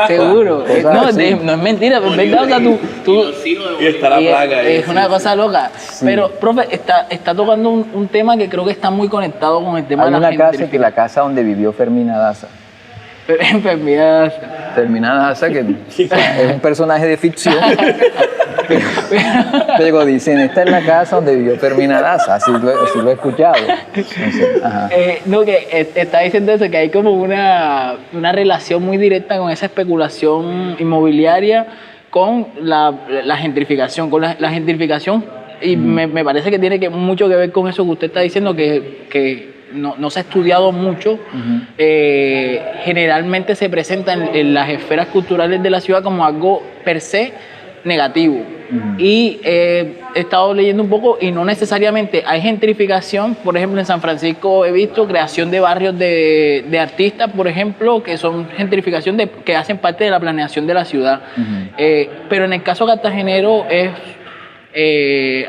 seguro. No, sí. no es mentira, es verdad. O sea, Y está la placa ahí. es una cosa loca. Sí. Pero, profe, está tocando un tema que creo que está muy conectado con el tema de la gentrificación. Hay una casa, que la casa donde vivió Fermina Daza. Fermina Daza, que es un personaje de ficción. Pero dicen, esta es la casa donde vivió Fermina Daza, así lo he escuchado. No, que está diciendo eso, que hay como una relación muy directa con esa especulación inmobiliaria con la gentrificación, y me parece que tiene mucho que ver con eso que usted está diciendo, que no se ha estudiado mucho. Generalmente se presenta en las esferas culturales de la ciudad como algo per se negativo. Y he estado leyendo un poco y no necesariamente hay gentrificación. Por ejemplo, en San Francisco he visto creación de barrios de artistas, por ejemplo, que son gentrificación que hacen parte de la planeación de la ciudad. Pero en el caso cartagenero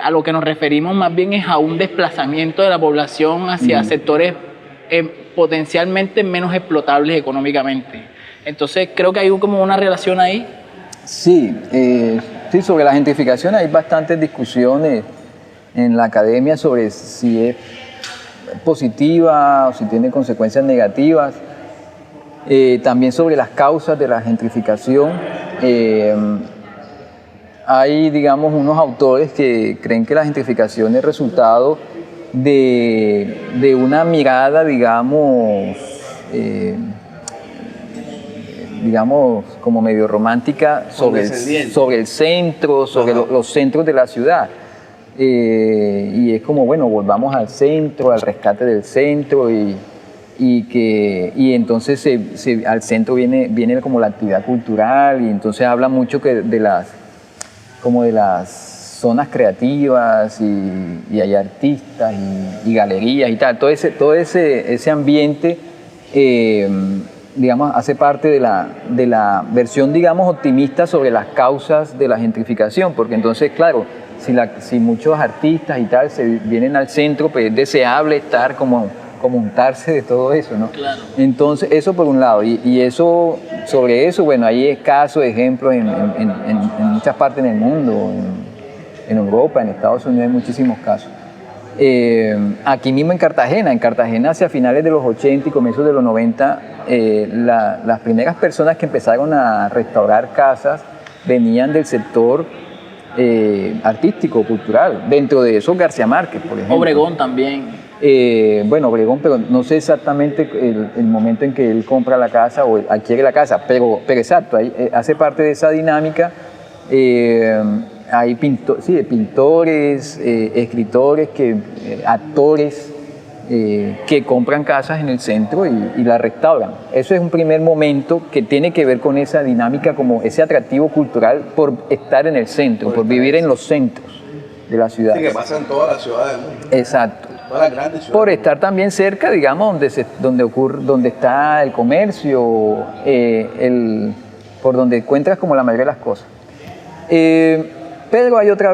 a lo que nos referimos más bien es a un desplazamiento de la población hacia sectores potencialmente menos explotables económicamente. Entonces creo que hay como una relación ahí. Sí, sobre la gentrificación hay bastantes discusiones en la academia sobre si es positiva o si tiene consecuencias negativas. También sobre las causas de la gentrificación. Hay, digamos, unos autores que creen que la gentrificación es resultado de una mirada, digamos, como medio romántica sobre el centro, sobre los centros de la ciudad. Y es como, bueno, volvamos al centro, al rescate del centro, y entonces al centro viene como la actividad cultural, y entonces habla mucho de las zonas creativas, y hay artistas y galerías y tal. Todo ese ambiente, digamos, hace parte de la versión, digamos, optimista sobre las causas de la gentrificación, porque entonces, claro, si muchos artistas y tal se vienen al centro, pues es deseable estar como untarse de todo eso, ¿no? Claro. Entonces, eso por un lado, y eso, sobre eso, bueno, hay escasos ejemplos en muchas partes del mundo, en Europa, en Estados Unidos hay muchísimos casos. Aquí mismo en Cartagena hacia finales de los 80 y comienzos de los 90, las primeras personas que empezaron a restaurar casas venían del sector artístico, cultural. Dentro de eso, García Márquez, por ejemplo. Obregón también. Bueno, Obregón, pero no sé exactamente el momento en que él compra la casa o adquiere la casa, pero exacto, hace parte de esa dinámica. Hay pintores, escritores, actores que compran casas en el centro y la restauran. Eso es un primer momento que tiene que ver con esa dinámica, como ese atractivo cultural por estar en el centro, por vivir en los centros de la ciudad. Sí, que pasa en todas las ciudades del mundo. Exacto. Todas las grandes ciudades. Por estar también cerca, digamos, donde está el comercio, por donde encuentras como la mayoría de las cosas. Pero hay otra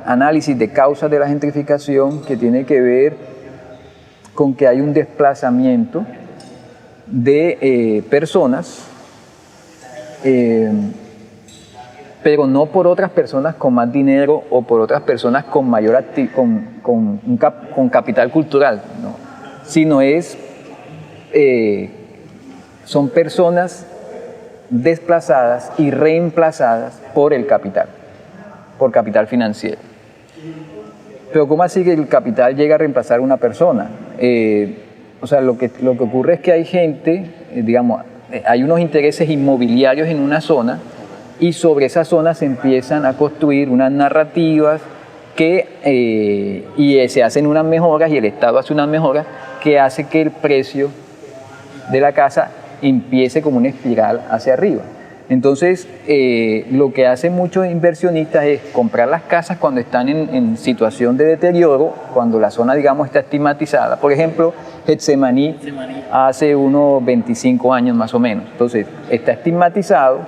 análisis de causas de la gentrificación que tiene que ver con que hay un desplazamiento de personas, pero no por otras personas con más dinero o por otras personas con mayor con capital cultural, ¿no? Sino son personas desplazadas y reemplazadas por el capital, por capital financiero. Pero ¿cómo así que el capital llega a reemplazar a una persona? O sea, lo que ocurre es que hay gente, digamos, hay unos intereses inmobiliarios en una zona, y sobre esa zona se empiezan a construir unas narrativas y se hacen unas mejoras, y el Estado hace unas mejoras que hace que el precio de la casa empiece como una espiral hacia arriba. Entonces, lo que hacen muchos inversionistas es comprar las casas cuando están en situación de deterioro, cuando la zona, digamos, está estigmatizada. Por ejemplo, Getsemaní hace unos 25 años más o menos. Entonces, está estigmatizado,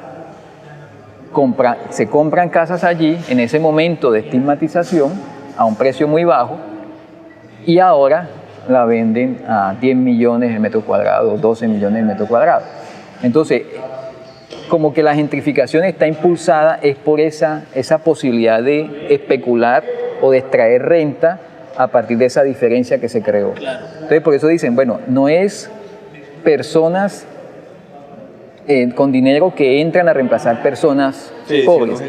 se compran casas allí en ese momento de estigmatización a un precio muy bajo y ahora la venden a 10 millones de metros cuadrados, 12 millones de metros cuadrados. Entonces, como que la gentrificación está impulsada es por esa posibilidad de especular o de extraer renta a partir de esa diferencia que se creó. Claro. Entonces, por eso dicen, bueno, no es personas con dinero que entran a reemplazar personas pobres,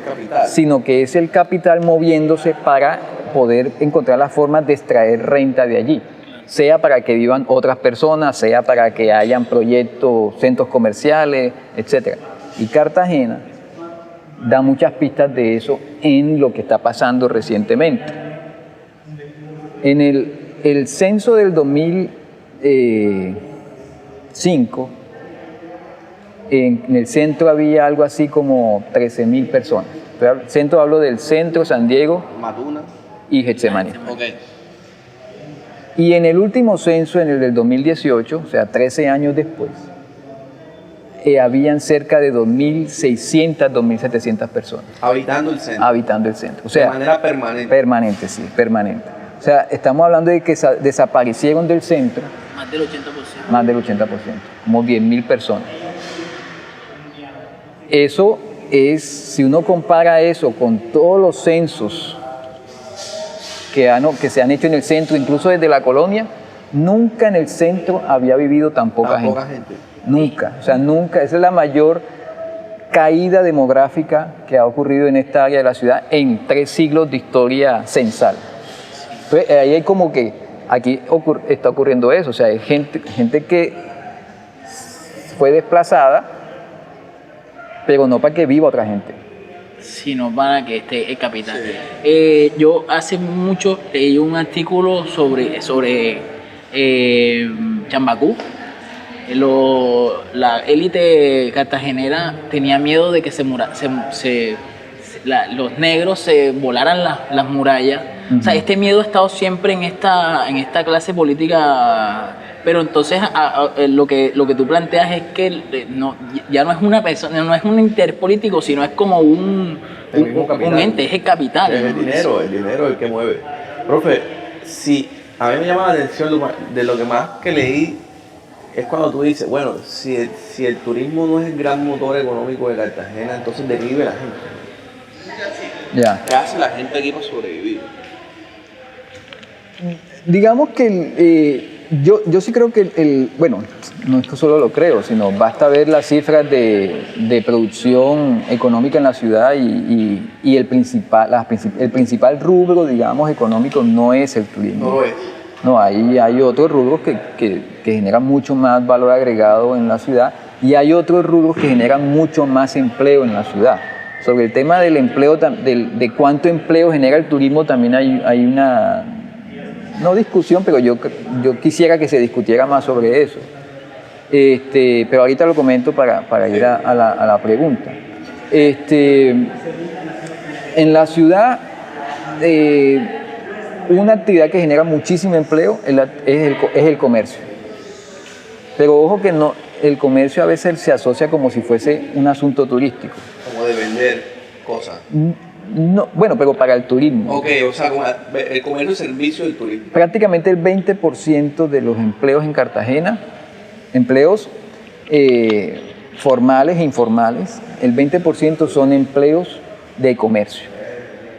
sino que es el capital moviéndose para poder encontrar las formas de extraer renta de allí, sea para que vivan otras personas, sea para que hayan proyectos, centros comerciales, etc. Y Cartagena da muchas pistas de eso en lo que está pasando recientemente. En el censo del 2005, en el centro había algo así como 13.000 personas. El centro, hablo del centro, San Diego, Matuna y Getsemaní. Okay. Y en el último censo, en el del 2018, o sea, 13 años después, habían cerca de 2.600, 2.700 personas. Habitando el centro. Habitando el centro. O sea, de manera permanente. Permanente, sí, permanente. O sea, estamos hablando de que desaparecieron del centro. Más del 80%. Más del 80%, como 10.000 personas. Eso es, si uno compara eso con todos los censos que se han hecho en el centro, incluso desde la colonia, nunca en el centro había vivido tan poca gente. Nunca, o sea, nunca. Esa es la mayor caída demográfica que ha ocurrido en esta área de la ciudad en 3 siglos de historia censal. Entonces, ahí hay como que, aquí está ocurriendo eso, o sea, hay gente que fue desplazada, pero no para que viva otra gente. Sino para que esté el capital. Yo hace mucho leí un artículo sobre Chambacú. La élite cartagenera tenía miedo de que los negros se volaran las murallas. Uh-huh. O sea, este miedo ha estado siempre en esta clase política. Pero entonces lo que tú planteas es que ya no es una persona, no es un interpolítico, sino es como un ente, es el capital. Es el dinero el que mueve. Profe, sí, a mí me llama la atención de lo que más que leí es cuando tú dices, bueno, si el turismo no es el gran motor económico de Cartagena, entonces ¿de qué vive la gente? Ya. ¿Qué hace la gente aquí para sobrevivir? Digamos que yo sí creo que bueno, no es que solo lo creo, sino basta ver las cifras de producción económica en la ciudad y el principal rubro, digamos, económico no es el turismo. No lo es. No, hay otros rubros que generan mucho más valor agregado en la ciudad y hay otros rubros que generan mucho más empleo en la ciudad. Sobre el tema del empleo, de cuánto empleo genera el turismo, también hay una, no discusión, pero yo quisiera que se discutiera más sobre eso. Pero ahorita lo comento para ir a la pregunta. En la ciudad, una actividad que genera muchísimo empleo es el comercio. Pero ojo que el comercio a veces se asocia como si fuese un asunto turístico. Como de vender cosas. No, bueno, pero para el turismo. Ok, o sea, el comercio es servicio del turismo. Prácticamente el 20% de los empleos en Cartagena, empleos formales e informales, el 20% son empleos de comercio.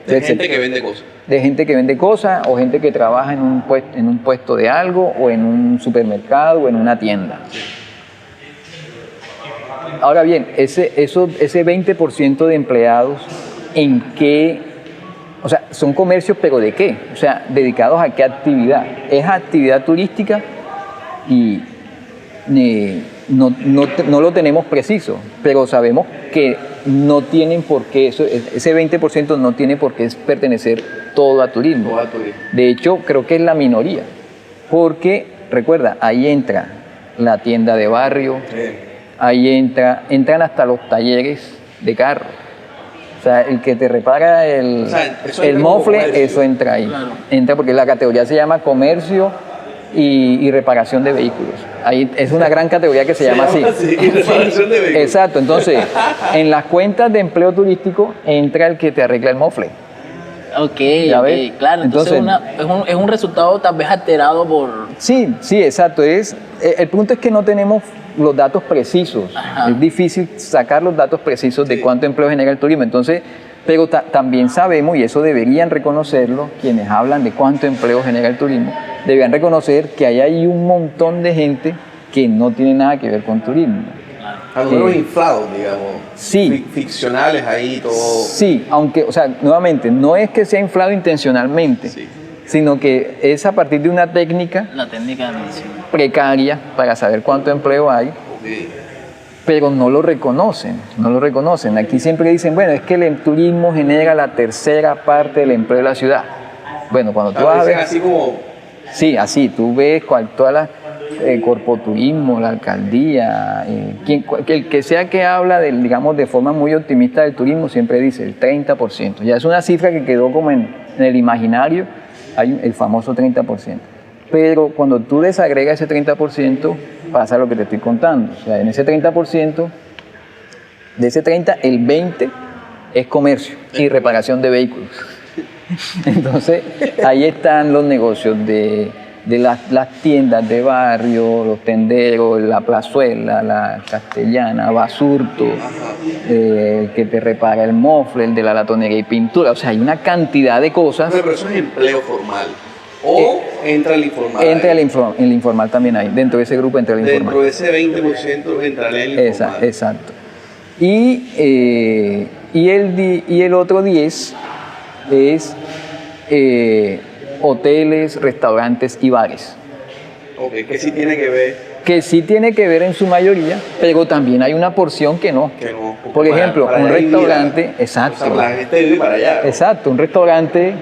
De gente que vende cosas. De gente que vende cosas o gente que trabaja en un puesto de algo o en un supermercado o en una tienda. Ahora bien, ese 20% de empleados, ¿en qué? O sea, son comercios, pero ¿de qué? O sea, ¿dedicados a qué actividad? Es actividad turística y no lo tenemos preciso, pero sabemos que no tienen por qué, ese 20% no tiene por qué pertenecer todo a turismo. De hecho, creo que es la minoría, porque, recuerda, ahí entra la tienda de barrio, ahí entran hasta los talleres de carro. O sea, el que te repara el mofle, eso entra ahí. Claro. Entra porque la categoría se llama comercio y reparación de vehículos. Ahí es una gran categoría que se llama así. Sí, reparación de vehículos. Exacto, entonces en las cuentas de empleo turístico entra el que te arregla el mofle. Ok, ¿Ya ok, ves? claro. Entonces, Entonces- es un resultado tal vez alterado por... Sí, sí, exacto. El punto es que no tenemos los datos precisos. Ajá. Es difícil sacar los datos precisos de cuánto empleo genera el turismo. Entonces, pero también sabemos, y eso deberían reconocerlo, quienes hablan de cuánto empleo genera el turismo, deberían reconocer que hay ahí un montón de gente que no tiene nada que ver con turismo. A números inflados, digamos. Sí. Ficcionales ahí, todo. Sí, aunque, o sea, nuevamente, no es que sea inflado intencionalmente, Sí. sino que es a partir de una técnica La técnica de medición. precaria para saber cuánto empleo hay, Ok. pero no lo reconocen, no lo reconocen. Aquí siempre dicen, bueno, es que el turismo genera la tercera parte del empleo de la ciudad. Bueno, cuando tú Claro, vas a dicen ver... así como. Sí, así, tú ves todas las corpoturismo, la alcaldía, el que sea que habla, digamos, de forma muy optimista del turismo, siempre dice el 30%. Ya es una cifra que quedó como en el imaginario, hay el famoso 30%. Pero cuando tú desagregas ese 30%, pasa lo que te estoy contando. O sea, en ese 30%, de ese 30, el 20 es comercio y reparación de vehículos. Entonces, ahí están los negocios de las tiendas de barrio, los tenderos, la plazuela, la castellana, Basurto, el que te repara el mofle, el de la latonería y pintura. O sea, hay una cantidad de cosas. Pero eso es empleo formal. O entra el informal. Entra ahí. el informal también ahí. Dentro de ese grupo entra el informal. Dentro de ese 20% entraría el informal. Exacto. Y el otro 10 es hoteles, restaurantes y bares. Ok, que sí tiene que ver. Que sí tiene que ver en su mayoría, pero también hay una porción que no. Que no. porque Por ejemplo, para un allá hay vida. restaurante, O exacto. sea, la gente vive para allá. ¿no? Exacto, un restaurante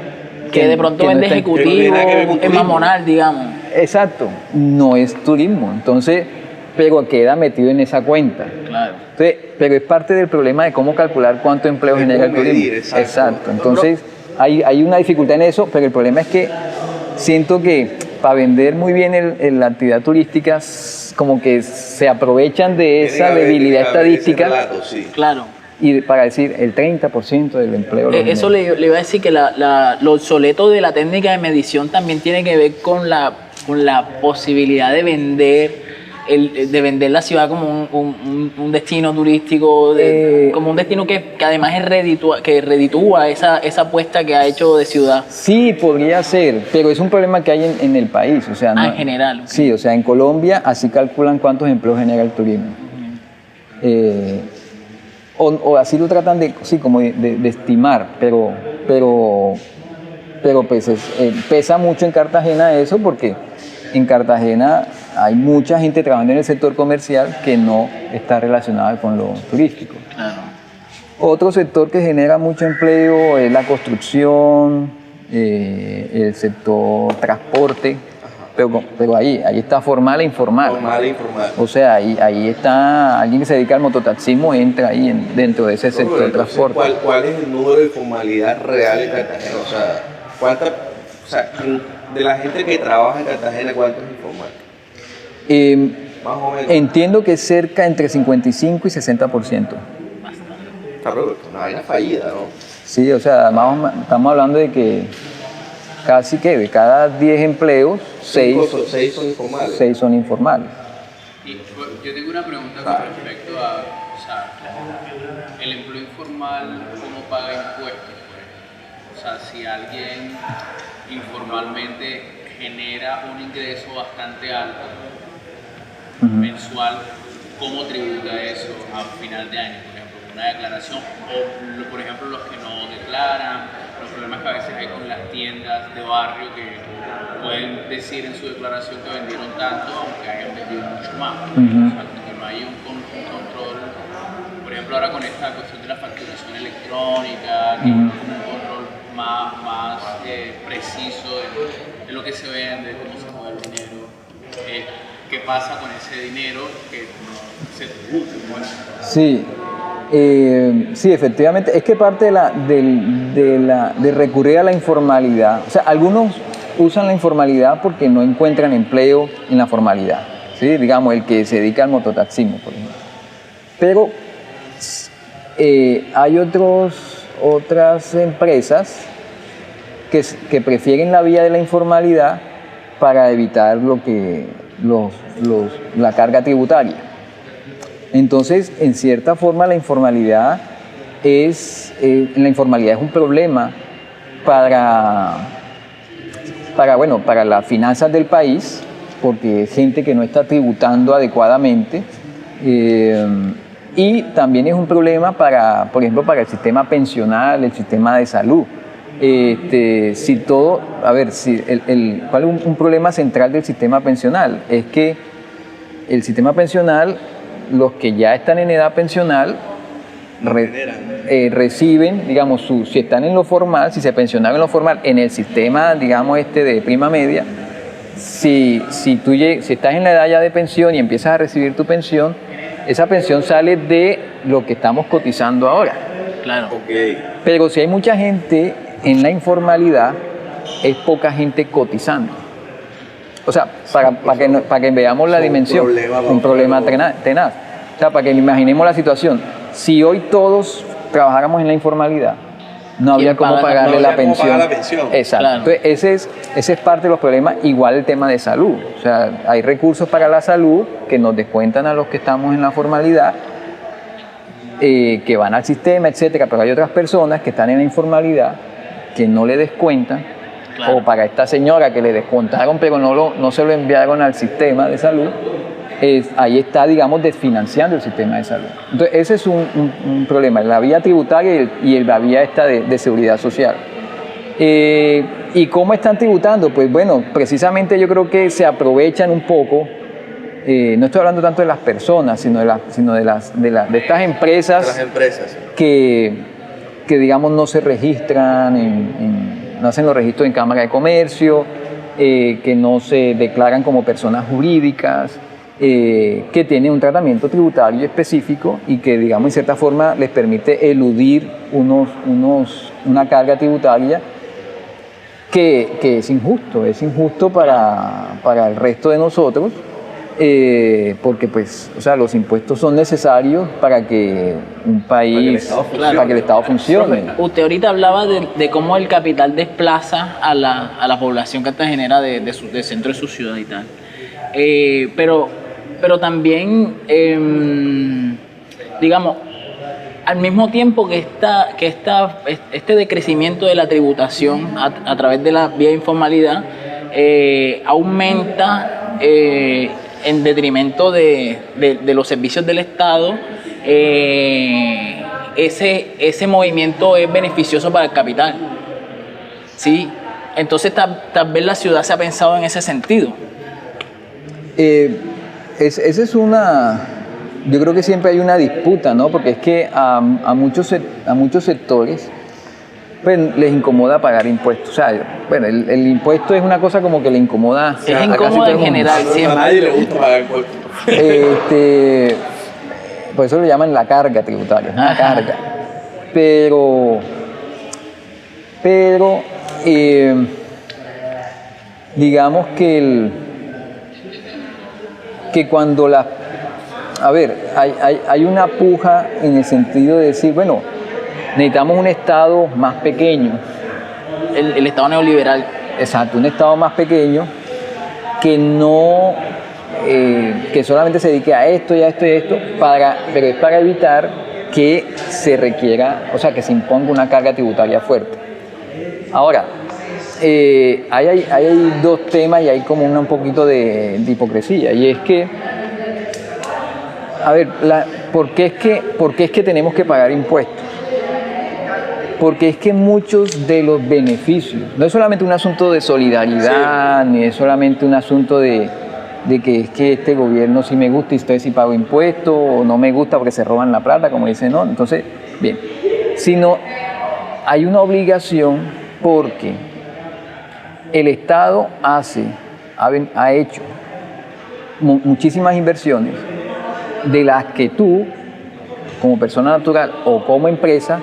Que de pronto que no vende está- que no tiene ejecutivo, nada que ver con es turismo. mamonal, digamos. Exacto, no es turismo. Entonces, pero queda metido en esa cuenta. Claro. Entonces, pero es parte del problema de cómo calcular cuánto empleo De genera el cómo turismo. medir, exacto. Entonces, hay una dificultad en eso, pero el problema es que siento que para vender muy bien la actividad turística, como que se aprovechan de Tiene esa que haber- debilidad tiene que haber ese estadística relato, sí. Claro. y para decir el 30% del empleo. lo Eso genera. le iba a decir que lo obsoleto de la técnica de medición también tiene que ver con la posibilidad de vender la ciudad como un destino turístico, como un destino que además que reditúa esa apuesta que ha hecho de ciudad. Sí, podría ser, pero es un problema que hay en el país. O sea, En general. Ok. Sí, o sea, en Colombia así calculan cuántos empleos genera el turismo. O así lo tratan de, sí, como de estimar, pero pues pesa mucho en Cartagena eso porque en Cartagena hay mucha gente trabajando en el sector comercial que no está relacionada con lo turístico. Claro. Otro sector que genera mucho empleo es la construcción, el sector transporte, pero ahí está formal e informal. Formal e informal. O sea, ahí está alguien que se dedica al mototaxismo, entra ahí dentro de ese No, sector pero de entonces, transporte. ¿cuál es el número de formalidad real en Cartagena? O sea, de la gente que trabaja en Cartagena, ¿cuánto es informal? Más o menos. Entiendo que es cerca entre 55 y 60%. Está pero es una vaina fallida, ¿no? Sí, o sea, estamos hablando de que casi que de cada 10 empleos, 6 Seis son informales. son informales. Y yo tengo una pregunta con respecto a, o sea, el empleo informal, ¿cómo paga impuestos? Pues? O sea, si alguien informalmente genera un ingreso bastante alto mensual, ¿cómo tributa eso a final de año? Por ejemplo, una declaración, o por ejemplo los que no declaran, los problemas que a veces hay con las tiendas de barrio que pueden decir en su declaración que vendieron tanto aunque hayan vendido mucho más. O sea, que no hay un control, por ejemplo ahora con esta cuestión de la facturación electrónica, que hay como un control más preciso de lo que se vende, cómo se mueve el dinero. ¿qué pasa con ese dinero que no se tributa? Bueno, Sí, sí, efectivamente. Es que parte de recurrir a la informalidad, o sea, algunos usan la informalidad porque no encuentran empleo en la formalidad, ¿sí? Digamos, el que se dedica al mototaxismo, por ejemplo. Pero hay otras empresas que prefieren la vía de la informalidad para evitar la carga tributaria. Entonces, en cierta forma, la informalidad es un problema para las finanzas del país, porque es gente que no está tributando adecuadamente, y también es un problema por ejemplo, para el sistema pensional, el sistema de salud. ¿Cuál es un problema central del sistema pensional? Es que el sistema pensional, los que ya están en edad pensional, reciben, digamos, si están en lo formal, si se pensionaron en lo formal, en el sistema, digamos, de prima media, si estás en la edad ya de pensión y empiezas a recibir tu pensión, esa pensión sale de lo que estamos cotizando ahora. Claro. Okay. Pero si hay mucha gente en la informalidad, es poca gente cotizando. O sea, para que veamos la dimensión, un problema tenaz. O sea, para que imaginemos la situación. Si hoy todos trabajáramos en la informalidad, no habría cómo pagarle la pensión. Exacto. Claro. Entonces, ese es parte de los problemas. Igual el tema de salud. O sea, hay recursos para la salud que nos descuentan a los que estamos en la formalidad, que van al sistema, etcétera. Pero hay otras personas que están en la informalidad que no le descuentan. Claro. O para esta señora que le descontaron, pero no se lo enviaron al sistema de salud. Ahí está, digamos, desfinanciando el sistema de salud. Entonces, ese es un problema, la vía tributaria y la vía de seguridad social. ¿Y cómo están tributando? Pues bueno, precisamente yo creo que se aprovechan un poco, no estoy hablando tanto de las personas, sino de estas empresas, que digamos no se registran, no hacen los registros en Cámara de Comercio, que no se declaran como personas jurídicas, que tienen un tratamiento tributario específico y que, digamos, en cierta forma les permite eludir una carga tributaria que es injusto para el resto de nosotros, porque pues, o sea, los impuestos son necesarios para que un país, para que el Estado funcione. Usted ahorita hablaba de cómo el capital desplaza a la población cartagenera del centro de su ciudad y tal. Pero también, digamos, al mismo tiempo que este decrecimiento de la tributación a través de la vía de informalidad aumenta en detrimento de los servicios del Estado, ese movimiento es beneficioso para el capital, ¿sí? Entonces tal vez la ciudad se ha pensado en ese sentido. Esa es yo creo que siempre hay una disputa, ¿no? Porque es que a muchos sectores pues, les incomoda pagar impuestos. O sea, bueno, el impuesto es una cosa como que le incomoda. Es incómoda en general, siempre. A nadie le gusta pagar impuestos. Por eso lo llaman la carga tributaria, una carga. Pero digamos que cuando hay una puja en el sentido de decir, bueno, necesitamos un Estado más pequeño. El Estado neoliberal. Exacto, un Estado más pequeño que solamente se dedique a esto y a esto y a esto, pero es para evitar que se requiera, o sea, que se imponga una carga tributaria fuerte. Ahora, hay dos temas y hay como un poquito de hipocresía, y es que, a ver, ¿por qué es que tenemos que pagar impuestos? Porque es que muchos de los beneficios, no es solamente un asunto de solidaridad, ni es solamente un asunto de que es que este gobierno sí me gusta y usted sí pago impuestos, o no me gusta porque se roban la plata, como dicen, no, entonces, bien, sino hay una obligación porque el Estado ha hecho muchísimas inversiones de las que tú, como persona natural o como empresa,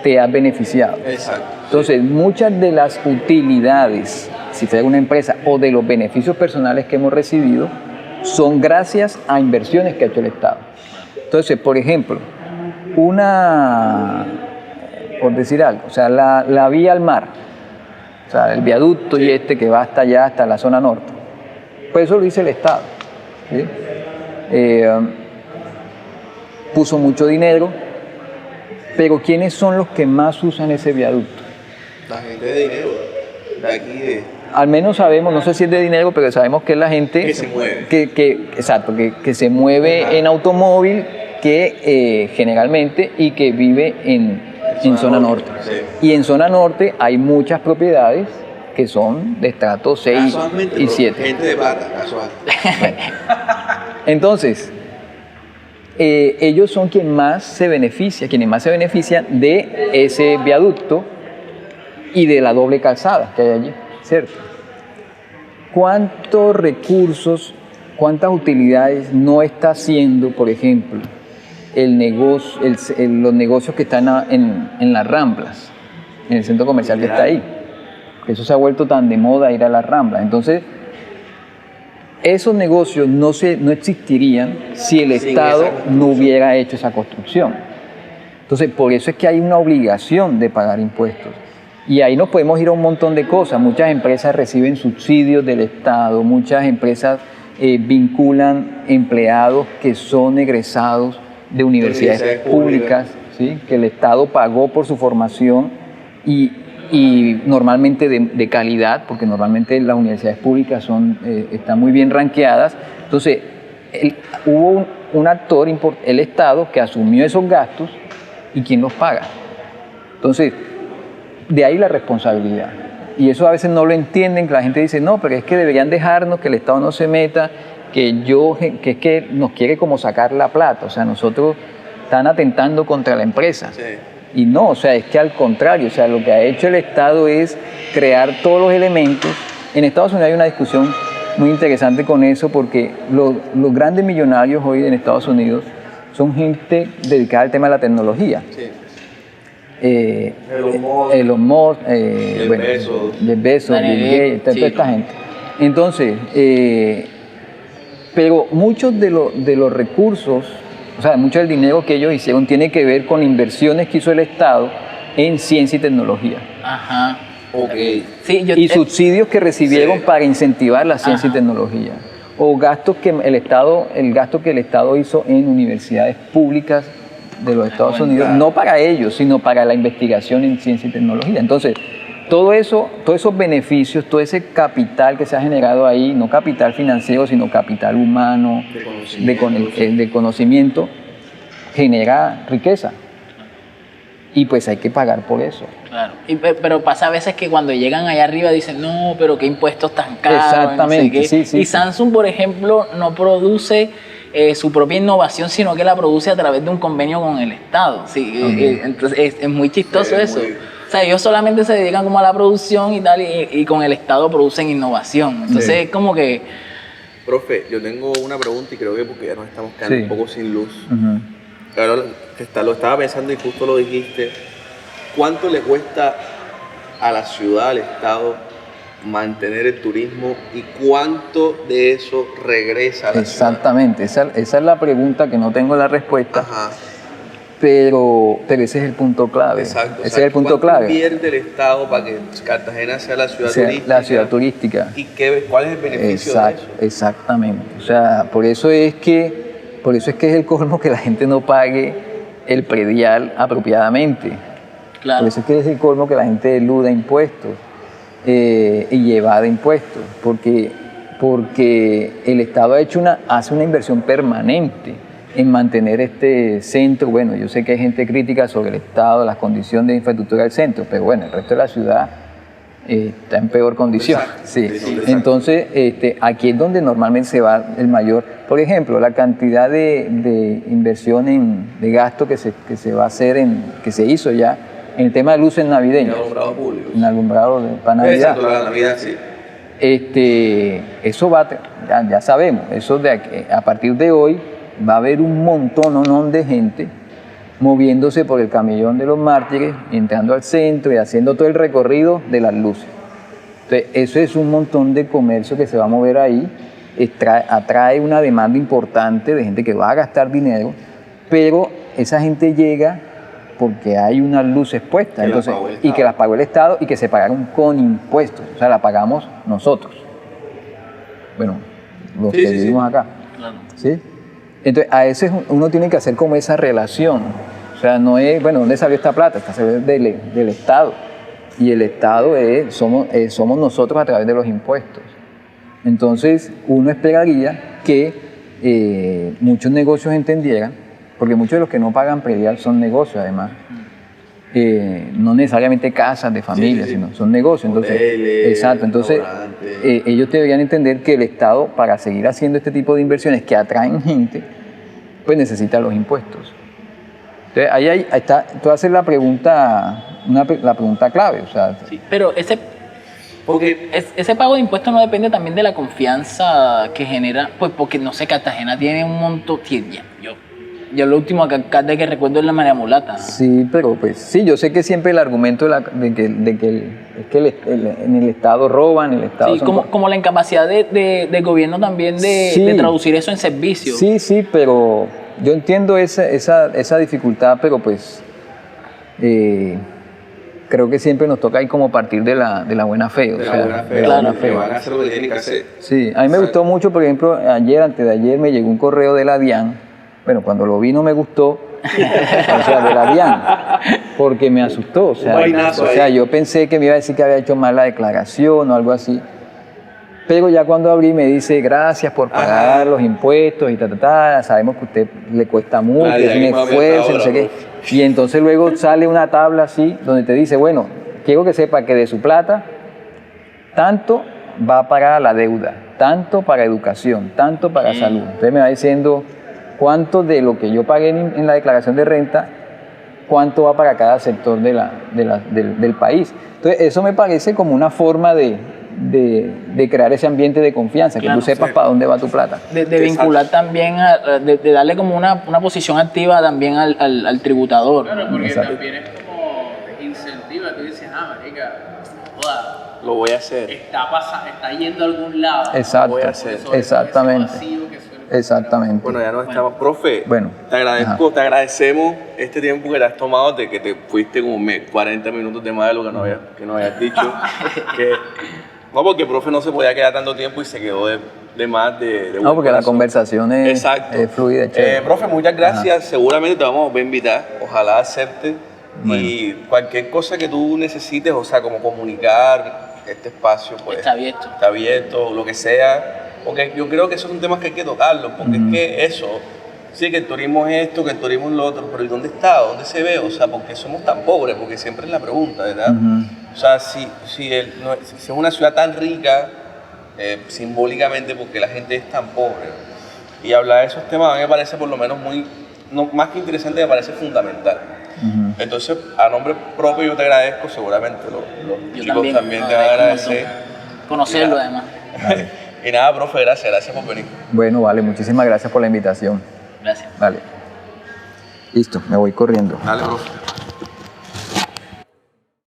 te has beneficiado. Exacto. Entonces, muchas de las utilidades, si fuera una empresa, o de los beneficios personales que hemos recibido, son gracias a inversiones que ha hecho el Estado. Entonces, por ejemplo, por decir algo, o sea, la vía al mar, o sea, el viaducto y que va hasta allá, hasta la zona norte, pues eso lo dice el Estado, ¿sí? Puso mucho dinero, pero ¿quiénes son los que más usan ese viaducto? La gente de dinero, de aquí de... Al menos sabemos, no sé si es de dinero, pero sabemos que es la gente Que se mueve. Exacto, que se mueve en automóvil, que generalmente, y que vive en zona norte. Sí. Y en zona norte hay muchas propiedades que son de estrato 6 Casualmente, y 7. gente de plata, casual. Entonces, ellos son quienes más se benefician de ese viaducto y de la doble calzada que hay allí, ¿cierto? ¿Cuántos recursos, cuántas utilidades no está haciendo, por ejemplo, los negocios que están en las Ramblas, en el centro comercial que está ahí? Eso se ha vuelto tan de moda, ir a las Ramblas. Entonces, esos negocios no existirían si el Estado no hubiera hecho esa construcción. Entonces, por eso es que hay una obligación de pagar impuestos. Y ahí nos podemos ir a un montón de cosas. Muchas empresas reciben subsidios del Estado, muchas empresas vinculan empleados que son egresados de universidades públicas, ¿sí? Que el Estado pagó por su formación y normalmente de calidad, porque normalmente las universidades públicas están muy bien ranqueadas. Entonces, hubo un actor, el Estado, que asumió esos gastos, y ¿quién los paga? Entonces, de ahí la responsabilidad. Y eso a veces no lo entienden, que la gente dice, no, pero es que deberían dejarnos, que el Estado no se meta, que es que nos quiere como sacar la plata. O sea, nosotros están atentando contra la empresa. Sí. Y no, o sea, es que al contrario, o sea, lo que ha hecho el Estado es crear todos los elementos. En Estados Unidos hay una discusión muy interesante con eso, porque los grandes millonarios hoy en Estados Unidos son gente dedicada al tema de la tecnología. Sí. Elon Musk, Jeff Bezos, Bill Gates, toda esta gente. Entonces, pero muchos de los recursos, o sea, mucho del dinero que ellos hicieron tiene que ver con inversiones que hizo el Estado en ciencia y tecnología. Ajá. Okay. Sí, y subsidios que recibieron para incentivar la ciencia y tecnología. O gastos el gasto que el Estado hizo en universidades públicas de los Estados Unidos, no para ellos, sino para la investigación en ciencia y tecnología. Entonces, todos esos beneficios, todo ese capital que se ha generado ahí, no capital financiero, sino capital humano, de conocimiento, genera riqueza. Y pues hay que pagar por eso. Claro. Pero pasa a veces que cuando llegan allá arriba dicen, no, pero qué impuestos tan caros. Exactamente, no sé qué. Y Samsung, por ejemplo, no produce su propia innovación, sino que la produce a través de un convenio con el Estado. Sí, entonces es muy chistoso eso. O sea, ellos solamente se dedican como a la producción y tal, y con el Estado producen innovación. Entonces es como que... Profe, yo tengo una pregunta y creo que porque ya nos estamos quedando un poco sin luz. Claro, lo estaba pensando y justo lo dijiste. ¿Cuánto le cuesta a la ciudad, al Estado, mantener el turismo y cuánto de eso regresa a la Exactamente, esa es la pregunta que no tengo la respuesta. Ajá. Pero ese es el punto clave. Exacto. Ese es el punto clave. ¿Cuánto invierte el Estado para que Cartagena sea la ciudad turística? La ciudad turística. ¿Y cuál es el beneficio de eso? Exactamente. O sea, por eso es que es el colmo que la gente no pague el predial apropiadamente. Claro. Por eso es que es el colmo que la gente eluda impuestos y evade impuestos. Porque el Estado hace una inversión permanente en mantener este centro. Bueno, yo sé que hay gente crítica sobre el estado, las condiciones de infraestructura del centro, pero bueno, el resto de la ciudad está en peor condición. Sí. Entonces, aquí es donde normalmente se va el mayor. Por ejemplo, la cantidad de inversión de gasto que se va a hacer, que se hizo ya en el tema de luces navideñas. En alumbrado público. En alumbrado para Navidad. Exacto, la Navidad, sí. eso ya sabemos, eso a partir de hoy va a haber un montón de gente moviéndose por el camellón de los Mártires, entrando al centro y haciendo todo el recorrido de las luces. Entonces, eso es un montón de comercio que se va a mover ahí, atrae una demanda importante de gente que va a gastar dinero, pero esa gente llega porque hay unas luces puestas, entonces, y que las pagó el Estado y que se pagaron con impuestos, o sea, la pagamos nosotros. Bueno, los que vivimos acá. Claro. ¿Sí? Entonces, a veces uno tiene que hacer como esa relación. O sea, no es, bueno, ¿dónde salió esta plata? Esta salió del Estado. Y el Estado somos nosotros a través de los impuestos. Entonces, uno esperaría que muchos negocios entendieran, porque muchos de los que no pagan predial son negocios, además. No necesariamente casas de familia, sino son negocios. Entonces, hoteles, exacto. Entonces, ellos deberían entender que el Estado, para seguir haciendo este tipo de inversiones que atraen gente, pues necesita los impuestos. Entonces, ahí está, tú haces la pregunta clave. O sea, Sí, pero ese pago de impuestos no depende también de la confianza que genera, pues porque no sé, Cartagena tiene un montón, yo lo último alcalde que recuerdo es la María Mulata. Sí, pero pues sí, yo sé que siempre el argumento de que en el Estado roban, el Estado... Sí, como la incapacidad del gobierno también de traducir eso en servicio. Sí, pero yo entiendo esa dificultad, pero pues creo que siempre nos toca ahí como partir de la buena fe. De la buena fe, claro, que van a hacer lo que tienen que hacer. Sí, a mí me gustó mucho, por ejemplo, antes de ayer me llegó un correo de la DIAN. Bueno, cuando lo vi no me gustó, o sea, de la DIAN, porque me asustó. O sea, yo pensé que me iba a decir que había hecho mal la declaración o algo así. Pero ya cuando abrí me dice, gracias por pagar los impuestos y sabemos que a usted le cuesta mucho, es un esfuerzo, no sé qué. Y entonces luego sale una tabla así, donde te dice, bueno, quiero que sepa que de su plata, tanto va para la deuda, tanto para educación, tanto para salud. Entonces me va diciendo cuánto de lo que yo pagué en la declaración de renta, cuánto va para cada sector del país. Entonces eso me parece como una forma de crear ese ambiente de confianza, que tú sepas para dónde va tu plata. De vincular también, de darle como una posición activa también al tributador. Claro, porque también es como incentiva, tú dices, marica, joda, Lo voy a hacer. está yendo a algún lado. Exacto, Lo voy a hacer. exactamente. Exactamente. Bueno, ya no estamos. Profe, Bueno, te agradecemos este tiempo que te has tomado, de que te fuiste como 40 minutos de más de lo que nos habías dicho. No, porque el profe no se podía quedar tanto tiempo y se quedó de más de no, porque la conversación es fluida, chévere. Profe, muchas gracias. Seguramente te vamos a invitar. Ojalá acepte. Bueno. Y cualquier cosa que tú necesites, o sea, como comunicar este espacio, pues está abierto, lo que sea. Porque yo creo que esos son temas que hay que tocarlos, porque es que eso, sí, que el turismo es esto, que el turismo es lo otro, pero ¿y dónde está? ¿Dónde se ve? O sea, ¿por qué somos tan pobres? Porque siempre es la pregunta, ¿verdad? O sea, si es una ciudad tan rica, simbólicamente, porque la gente es tan pobre. Y hablar de esos temas a mí me parece por lo menos más que interesante, me parece fundamental. Entonces, a nombre propio yo te agradezco, seguramente los chicos también te van a agradecer. Conocerlo además. Y nada, profe, gracias por venir. Bueno, vale, muchísimas gracias por la invitación. Gracias. Vale. Listo, me voy corriendo. Dale, profe.